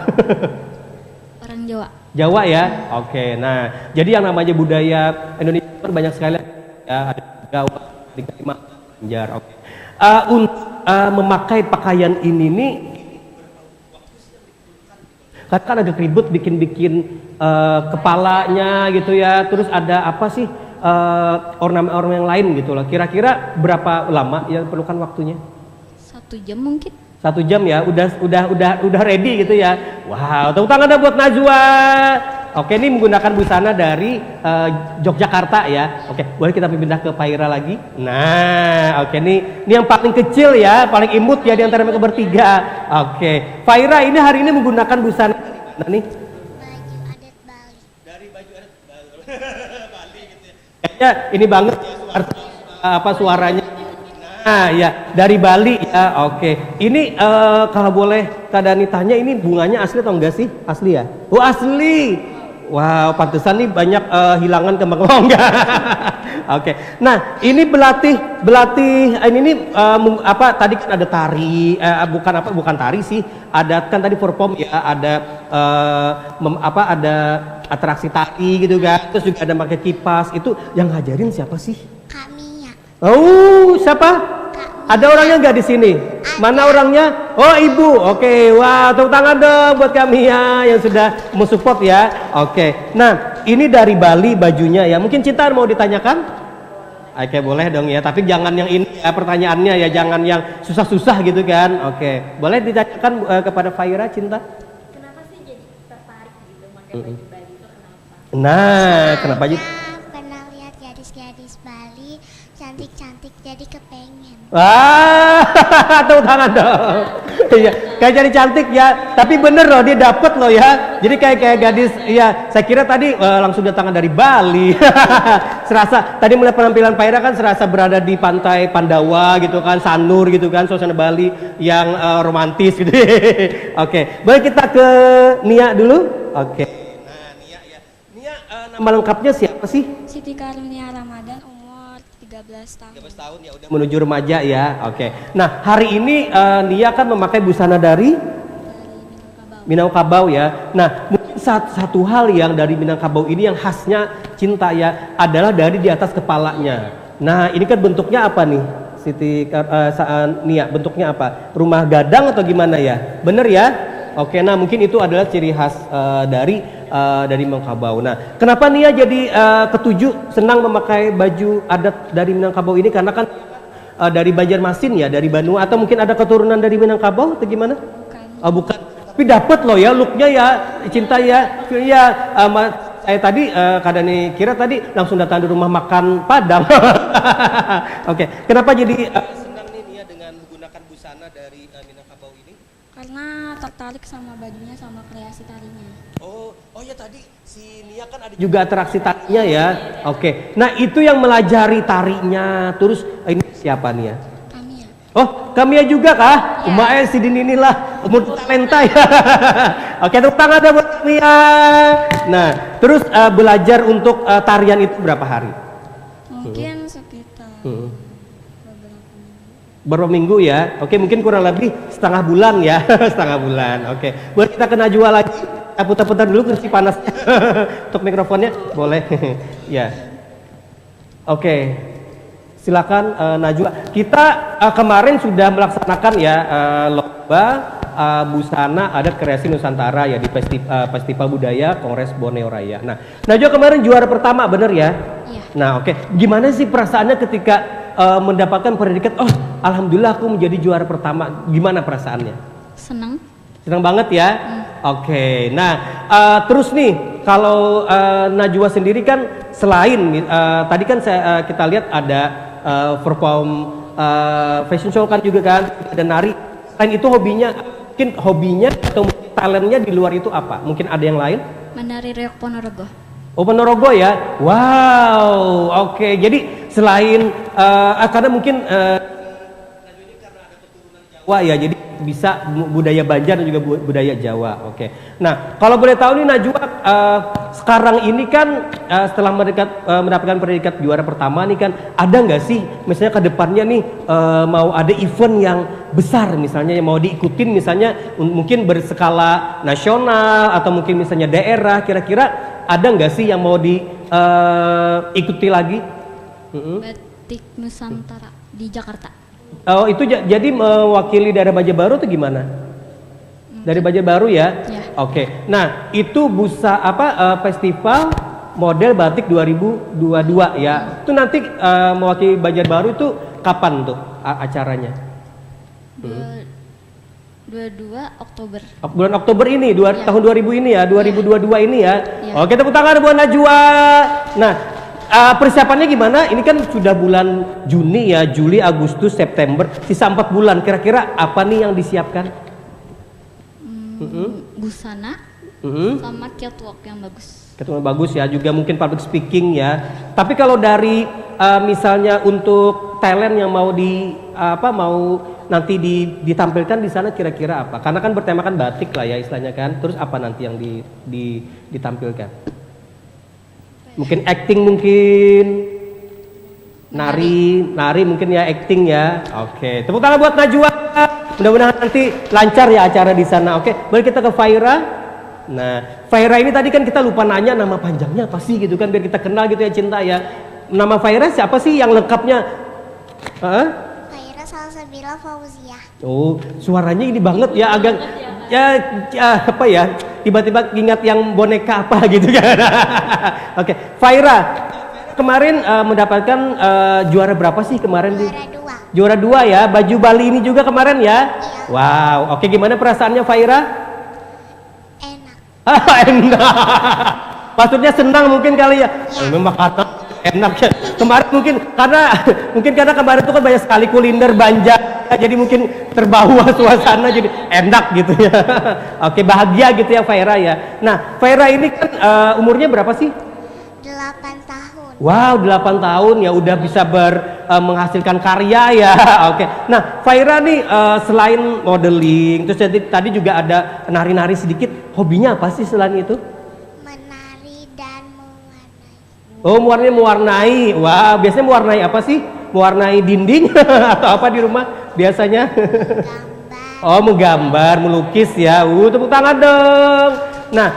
Orang Jawa. Jawa ya. Oke. Nah, jadi yang namanya budaya Indonesia kan banyak sekali ya, ada Jawa, di Kalimantan, Banjar. Oke. Untuk memakai pakaian ini nih kan agak ribet bikin kepalanya gitu ya. Terus ada apa sih? ornamen-ornamen yang lain gitu loh. Kira-kira berapa lama yang perlukan waktunya? 1 jam mungkin. 1 jam ya, udah ready gitu ya. Wow, tepuk tangan dong buat Najwa. Oke, ini menggunakan busana dari Yogyakarta ya. Oke, boleh kita pindah ke Faira lagi. Nah, oke ini yang paling kecil ya, paling imut ya di antara mereka bertiga. Oke, Faira ini hari ini menggunakan busana dari mana nih? Baju adat Bali. Dari baju adat Bali gitu ya. Kayaknya ini banget ya suaranya. Nah, ya dari Bali ya. Oke. Ini kalau boleh Kak Dani tanya, ini bunganya asli atau enggak sih? Asli ya? Oh, asli. Wow, pantesan nih banyak hilangan kembang enggak. Oke. Nah, ini belatih ini tadi kan ada tari, bukan tari sih. Ada kan tadi perform ya, ada ada atraksi tari gitu kan. Terus juga ada pakai kipas. Itu yang ngajarin siapa sih? Kak Mia. Oh, siapa? Ada orangnya nggak di sini? Mana orangnya? Oh, ibu. Oke, wah, tepuk tangan dong buat kami ya yang sudah mensupport ya. Oke. Nah, ini dari Bali bajunya ya. Mungkin Cinta mau ditanyakan? Oke, boleh dong ya. Tapi jangan yang ini ya pertanyaannya ya, jangan yang susah-susah gitu kan. Oke, boleh ditanyakan kepada Faira, Cinta? Kenapa sih jadi tertarik gitu pakai baju Bali itu kenapa? Nah, kenapa aja? Pernah lihat gadis-gadis Bali cantik-cantik jadi kepengen. Wah, tepuk tangan dong. Iya, kayak jadi cantik ya. Tapi bener loh, dia dapet loh ya. Jadi kayak gadis. Iya, saya kira tadi langsung datangkan dari Bali. Serasa tadi melihat penampilan Faira kan serasa berada di pantai Pandawa gitu kan, Sanur gitu kan, suasana Bali yang romantis gitu. Oke, boleh kita ke Nia dulu? Oke. Nah, Nia ya. Nia nama lengkapnya siapa sih? Siti Karunia Ramadan, umur 13 tahun. 13 tahun ya, udah menuju remaja ya. Oke. Nah, hari ini Nia kan memakai busana dari Minangkabau ya. Nah, mungkin satu hal yang dari Minangkabau ini yang khasnya Cinta ya adalah dari di atas kepalanya. Nah, ini kan bentuknya apa nih? Siti Nia, bentuknya apa? Rumah gadang atau gimana ya? Bener ya? Oke, nah mungkin itu adalah ciri khas dari Minangkabau. Nah, kenapa Nia jadi ketujuh senang memakai baju adat dari Minangkabau ini? Karena kan dari Banjarmasin ya, dari Banua, atau mungkin ada keturunan dari Minangkabau atau gimana? Bukan. Oh, bukan. Tapi dapet loh ya looknya ya, Cinta ya. Ya, saya tadi kadang kira tadi langsung datang di rumah makan Padang. Oke, kenapa jadi senang nih Nia dengan menggunakan busana dari Minangkabau ini? Karena tertarik sama bajunya sama kreasi tarinya. Oh ya tadi si Nia kan ada juga atraksi tarinya ya. Oke. Nah, itu yang melajari tarinya. Terus ini siapa Nia? Kami ya. Oh, Kamia juga kah? Umae si Dini inilah umur talenta ya. Oke, tepuk tangan deh buat Kamia. Nah, terus belajar untuk tarian itu berapa hari? Mungkin sekitar Beberapa minggu ya. Oke, mungkin kurang lebih setengah bulan ya. Setengah bulan. Oke. Boleh kita ke Najwa lagi? Putar-putar dulu kursi panasnya. Untuk mikrofonnya boleh. Ya. Oke. Silakan Najwa. Kita kemarin sudah melaksanakan ya lomba busana adat kreasi Nusantara ya di Festival Budaya Kongres Borneo Raya. Nah, Najwa kemarin juara pertama, bener ya? Iya. Nah, oke. Gimana sih perasaannya ketika mendapatkan predikat? Oh, alhamdulillah aku menjadi juara pertama. Gimana perasaannya? Senang. Senang banget ya. Oke. Nah, terus nih kalau Najwa sendiri kan selain tadi kan kita lihat ada perform fashion show kan juga kan, ada nari. Selain itu hobinya atau talentnya di luar itu apa? Mungkin ada yang lain? Menari reok Ponorogo. Oh, Ponorogo ya. Wow. Oke. Jadi selain karena mungkin Jawa ya, jadi bisa budaya Banjar dan juga budaya Jawa. Oke. Nah, kalau boleh tahu nih Najwa, sekarang ini kan setelah mendapatkan predikat juara pertama nih kan, ada nggak sih misalnya ke depannya nih mau ada event yang besar misalnya yang mau diikutin, misalnya mungkin berskala nasional atau mungkin misalnya daerah, kira-kira ada nggak sih yang mau diikuti lagi? Batik Nusantara di Jakarta. Oh, itu jadi mewakili daerah Banjarbaru atau gimana? Dari Banjarbaru ya? Ya. Oke. Nah, itu festival model batik 2022 ya. Itu nanti mewakili Banjarbaru itu kapan tuh acaranya? 22 Oktober. Bulan Oktober ini, tahun 2000 ini ya, 2022 ini ya. Iya. Oke, tepuk tangan buat Najwa. Nah, persiapannya gimana? Ini kan sudah bulan Juni ya, Juli, Agustus, September, sisa 4 bulan. Kira-kira apa nih yang disiapkan? Busana sama catwalk yang bagus. Catwalk bagus ya, juga mungkin public speaking ya. Tapi kalau dari misalnya untuk talent yang mau nanti ditampilkan di sana kira-kira apa? Karena kan bertemakan batik lah ya istilahnya kan. Terus apa nanti yang ditampilkan? Mungkin acting mungkin, nari mungkin ya acting ya. Oke, tepuk tangan buat Najwa. Mudah-mudahan nanti lancar ya acara di sana. Oke, boleh kita ke Faira. Nah, Faira ini tadi kan kita lupa nanya nama panjangnya apa sih gitu kan biar kita kenal gitu ya Cinta ya. Nama Faira siapa sih yang lengkapnya? Faira Salsabila Fauzia. Oh, suaranya ini banget ya, agak ya apa ya? Tiba-tiba ingat yang boneka apa gitu kan. Oke, Faira kemarin mendapatkan juara berapa sih kemarin? Juara 2 ya, baju Bali ini juga kemarin ya? Iya. Wow, oke gimana perasaannya Faira? Enak. Enak. Maksudnya senang mungkin kali ya? Memang kata enak ya. Kemarin mungkin karena kemarin itu kan banyak sekali kuliner Banjar, jadi mungkin terbawa suasana jadi enak gitu ya. Oke, bahagia gitu ya Faira ya. Nah, Faira ini kan umurnya berapa sih? 8 tahun. Wow, 8 tahun ya udah bisa menghasilkan karya ya. Oke. Nah, Faira nih selain modeling, terus tadi juga ada nari-nari sedikit. Hobinya apa sih selain itu? Menari dan mewarnai. Oh, mewarnai. Wah, biasanya mewarnai apa sih? Mewarnai dinding atau apa di rumah biasanya? Gambar. Oh, menggambar, melukis ya. Tepuk tangan dong. Nah,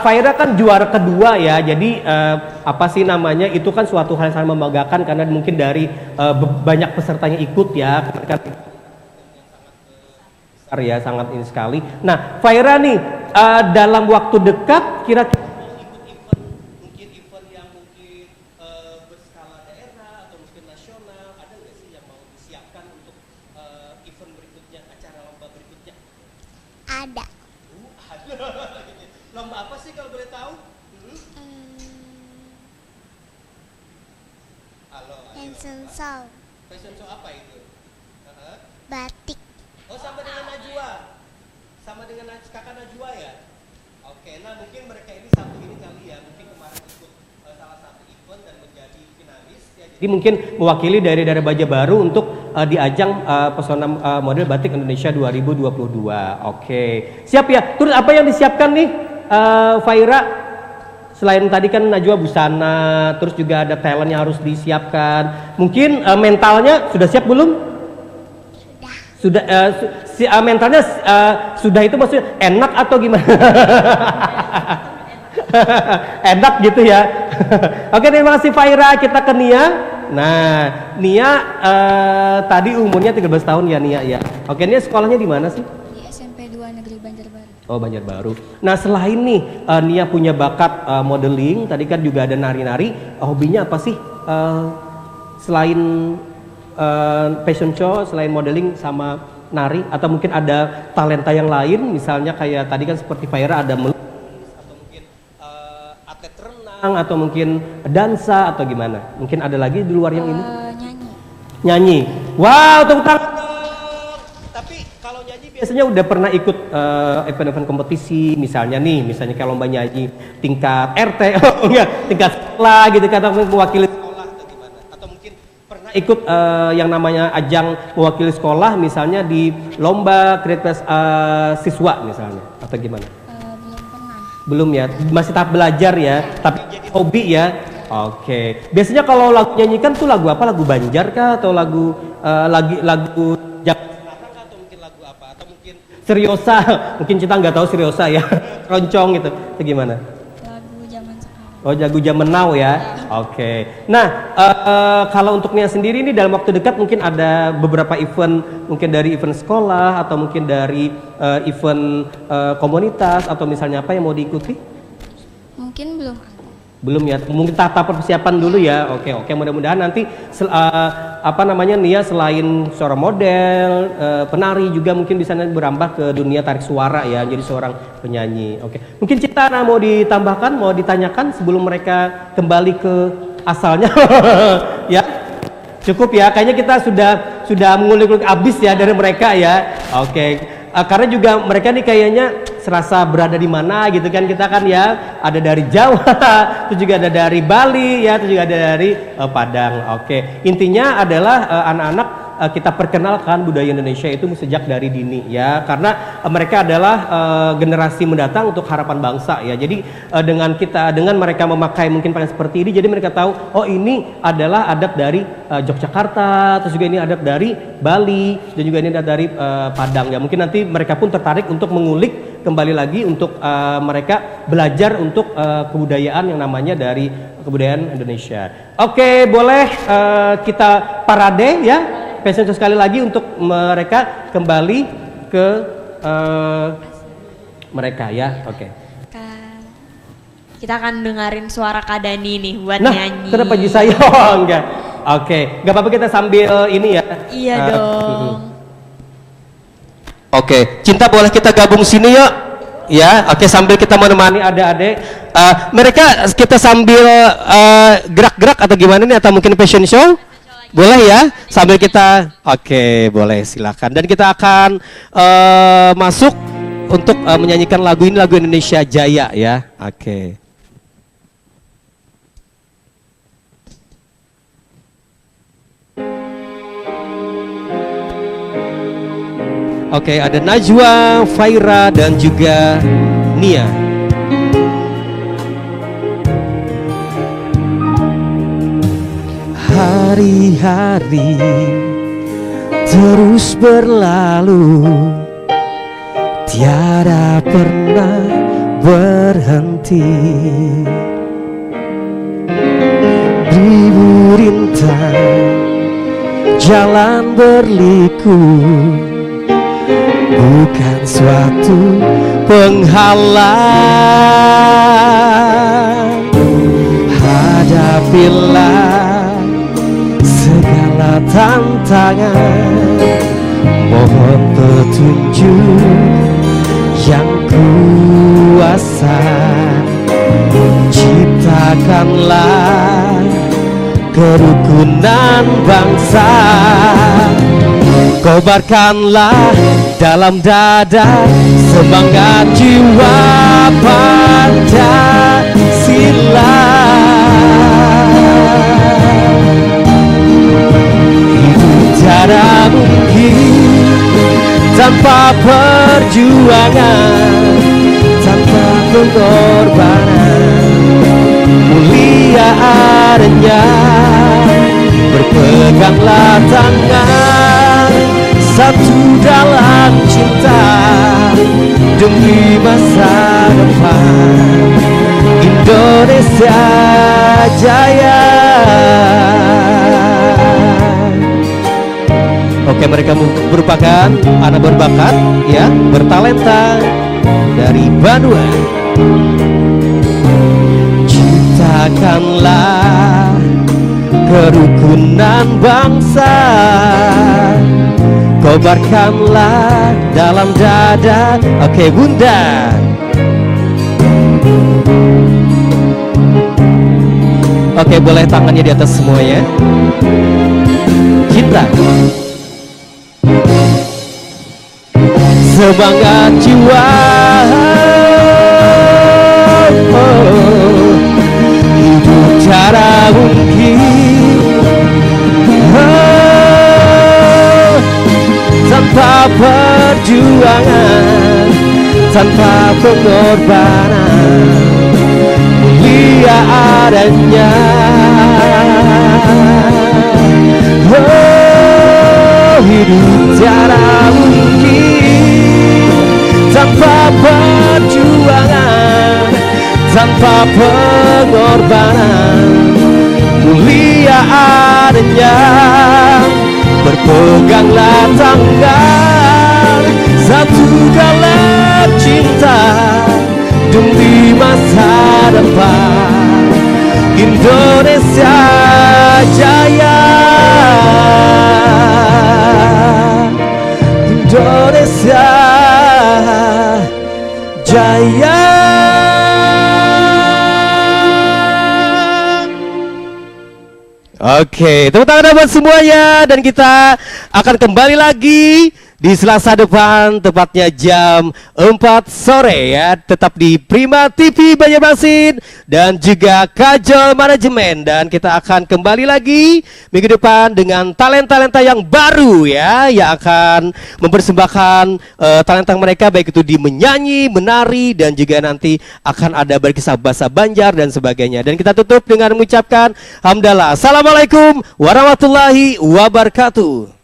Faira kan juara kedua ya. Jadi apa sih namanya? Itu kan suatu hal yang sangat membanggakan karena mungkin dari banyak pesertanya ikut ya. Kan besar ya, sangat ini sekali. Nah, Faira nih dalam waktu dekat kira-kira mungkin event yang mungkin berskala daerah atau mungkin nasional, ada nggak sih yang mau disiapkan untuk event berikutnya, acara lomba berikutnya? Ada. Lomba apa sih kalau boleh tahu? Fashion show. Fashion show apa itu? Batik. Oh, sama dengan Najwa. Sama dengan kakak Najwa ya? Oke, nah mungkin mereka ini satu ini kali ya, mungkin kemarin ikut salah satu event dan menjadi finalis ya. Jadi mungkin mewakili dari daerah Banjarbaru untuk di ajang pesona model batik Indonesia 2022. Oke, siap ya. Terus apa yang disiapkan nih Faira? Selain tadi kan Najwa busana, terus juga ada talent yang harus disiapkan. Mungkin mentalnya sudah siap belum? Sudah. Mentalnya sudah itu maksudnya enak atau gimana? Enak gitu ya. Oke, terima kasih Faira. Kita ke Nia. Nah, Nia tadi umurnya 13 tahun ya Nia ya. Oke, Nia sekolahnya di mana sih? Di SMP 2 Negeri Banjarbaru. Oh, Banjarbaru. Nah, selain nih Nia punya bakat modeling, tadi kan juga ada nari-nari. Hobinya apa sih? Selain fashion show, selain modeling sama nari, atau mungkin ada talenta yang lain, misalnya kayak tadi kan seperti Faira ada melukis, atau mungkin atlet renang, atau mungkin dansa, atau gimana? Mungkin ada lagi di luar yang ini? Nyanyi. Wow, tepuk tangan. Tapi kalau nyanyi biasanya udah pernah ikut event-event kompetisi, misalnya kayak lomba nyanyi tingkat RT, oh enggak, tingkat sekolah gitu kan, atau mewakili sekolah atau gimana? Atau mungkin pernah ikut yang namanya ajang mewakili sekolah, misalnya di lomba kreativitas siswa misalnya, atau gimana? Belum pernah. Belum ya, masih tahap belajar ya, tapi jadi hobi ya. Oke, biasanya kalau lagu nyanyikan tuh lagu apa? Lagu Banjar kah? Atau lagu Jawa Selatan kah? Atau mungkin lagu apa? Atau mungkin seriosa? Mungkin kita nggak tahu seriosa ya, keroncong gitu. Itu gimana? Lagu zaman sekarang. Oh, lagu zaman now ya. Oke. Nah, kalau untuk Nia sendiri ini dalam waktu dekat mungkin ada beberapa event, mungkin dari event sekolah atau mungkin dari event komunitas atau misalnya apa yang mau diikuti? Mungkin belum ada. Belum ya, mungkin tahap persiapan dulu ya. Oke, mudah-mudahan nanti Nia selain seorang model, penari juga mungkin bisa nanti berambah ke dunia tarik suara ya, jadi seorang penyanyi. Oke, mungkin Cinta mau ditambahkan, mau ditanyakan sebelum mereka kembali ke asalnya. Ya, cukup ya. Kayaknya kita sudah mengulik-ulik abis ya dari mereka ya. Oke. Karena juga mereka nih kayaknya serasa berada di mana gitu kan, kita kan ya ada dari Jawa, itu juga ada dari Bali ya, itu juga ada dari Padang. Oke, intinya adalah anak-anak kita perkenalkan budaya Indonesia itu sejak dari dini ya, karena mereka adalah generasi mendatang untuk harapan bangsa ya. Jadi dengan mereka memakai mungkin pakaian seperti ini, jadi mereka tahu oh ini adalah adat dari Yogyakarta, terus juga ini adat dari Bali, dan juga ini adat dari Padang ya. Mungkin nanti mereka pun tertarik untuk mengulik kembali lagi untuk mereka belajar untuk kebudayaan yang namanya dari kebudayaan Indonesia. Oke, boleh kita parade ya. Passion sekali lagi untuk mereka kembali ke mereka ya. Oke. Kita akan dengerin suara Kak Dani nih buat Nah, nyanyi. kenapa Ji saya? Oh, enggak. Oke, enggak apa-apa kita sambil ini ya. Iya dong. Oke, Cinta boleh kita gabung sini yuk. Ya, oke, sambil kita menemani adik-adik. Mereka kita sambil gerak-gerak atau gimana nih, atau mungkin fashion show? Boleh ya, sambil kita, oke, boleh, silakan. Dan kita akan masuk untuk menyanyikan lagu ini, lagu Indonesia Jaya ya. Oke. Oke, ada Najwa, Faira, dan juga Nia. Hari-hari terus berlalu, tiada pernah berhenti. Ribu rintang jalan berliku, bukan suatu penghalang. Hadapilah segala tantangan, mohon petunjuk yang kuasa. Ciptakanlah kerukunan bangsa, kobarkanlah dalam dada semangat jiwa Pancasila. Hidup tiada mungkin tanpa perjuangan, tanpa pengorbanan. Mulia adanya, berpeganglah tangan, satu dalam cinta demi masa depan Indonesia Jaya. Oke, mereka merupakan anak berbakat ya, bertalenta dari Banua. Ciptakanlah kerukunan bangsa, kobarkanlah dalam dada. Oke, Bunda. Oke, boleh tangannya di atas semuanya. Cinta. Semangat jiwa, hidup cara mungkin, tanpa perjuangan, tanpa pengorbanan. Mulia adanya, hidup tiada mungkin tanpa perjuangan, tanpa pengorbanan. Mulia adanya, berpeganglah tangan, satu dalam cinta demi masa depan Indonesia Jaya, Indonesia Jaya. Oke, tepuk tangan buat semuanya, dan kita akan kembali lagi di Selasa depan, tepatnya jam 4 sore ya, tetap di Prima TV Banjarmasin dan juga Kajol Manajemen, dan kita akan kembali lagi minggu depan dengan talenta-talenta yang baru ya, yang akan mempersembahkan talenta mereka, baik itu di menyanyi, menari, dan juga nanti akan ada berkisah bahasa Banjar dan sebagainya. Dan kita tutup dengan mengucapkan hamdalah. Assalamualaikum warahmatullahi wabarakatuh.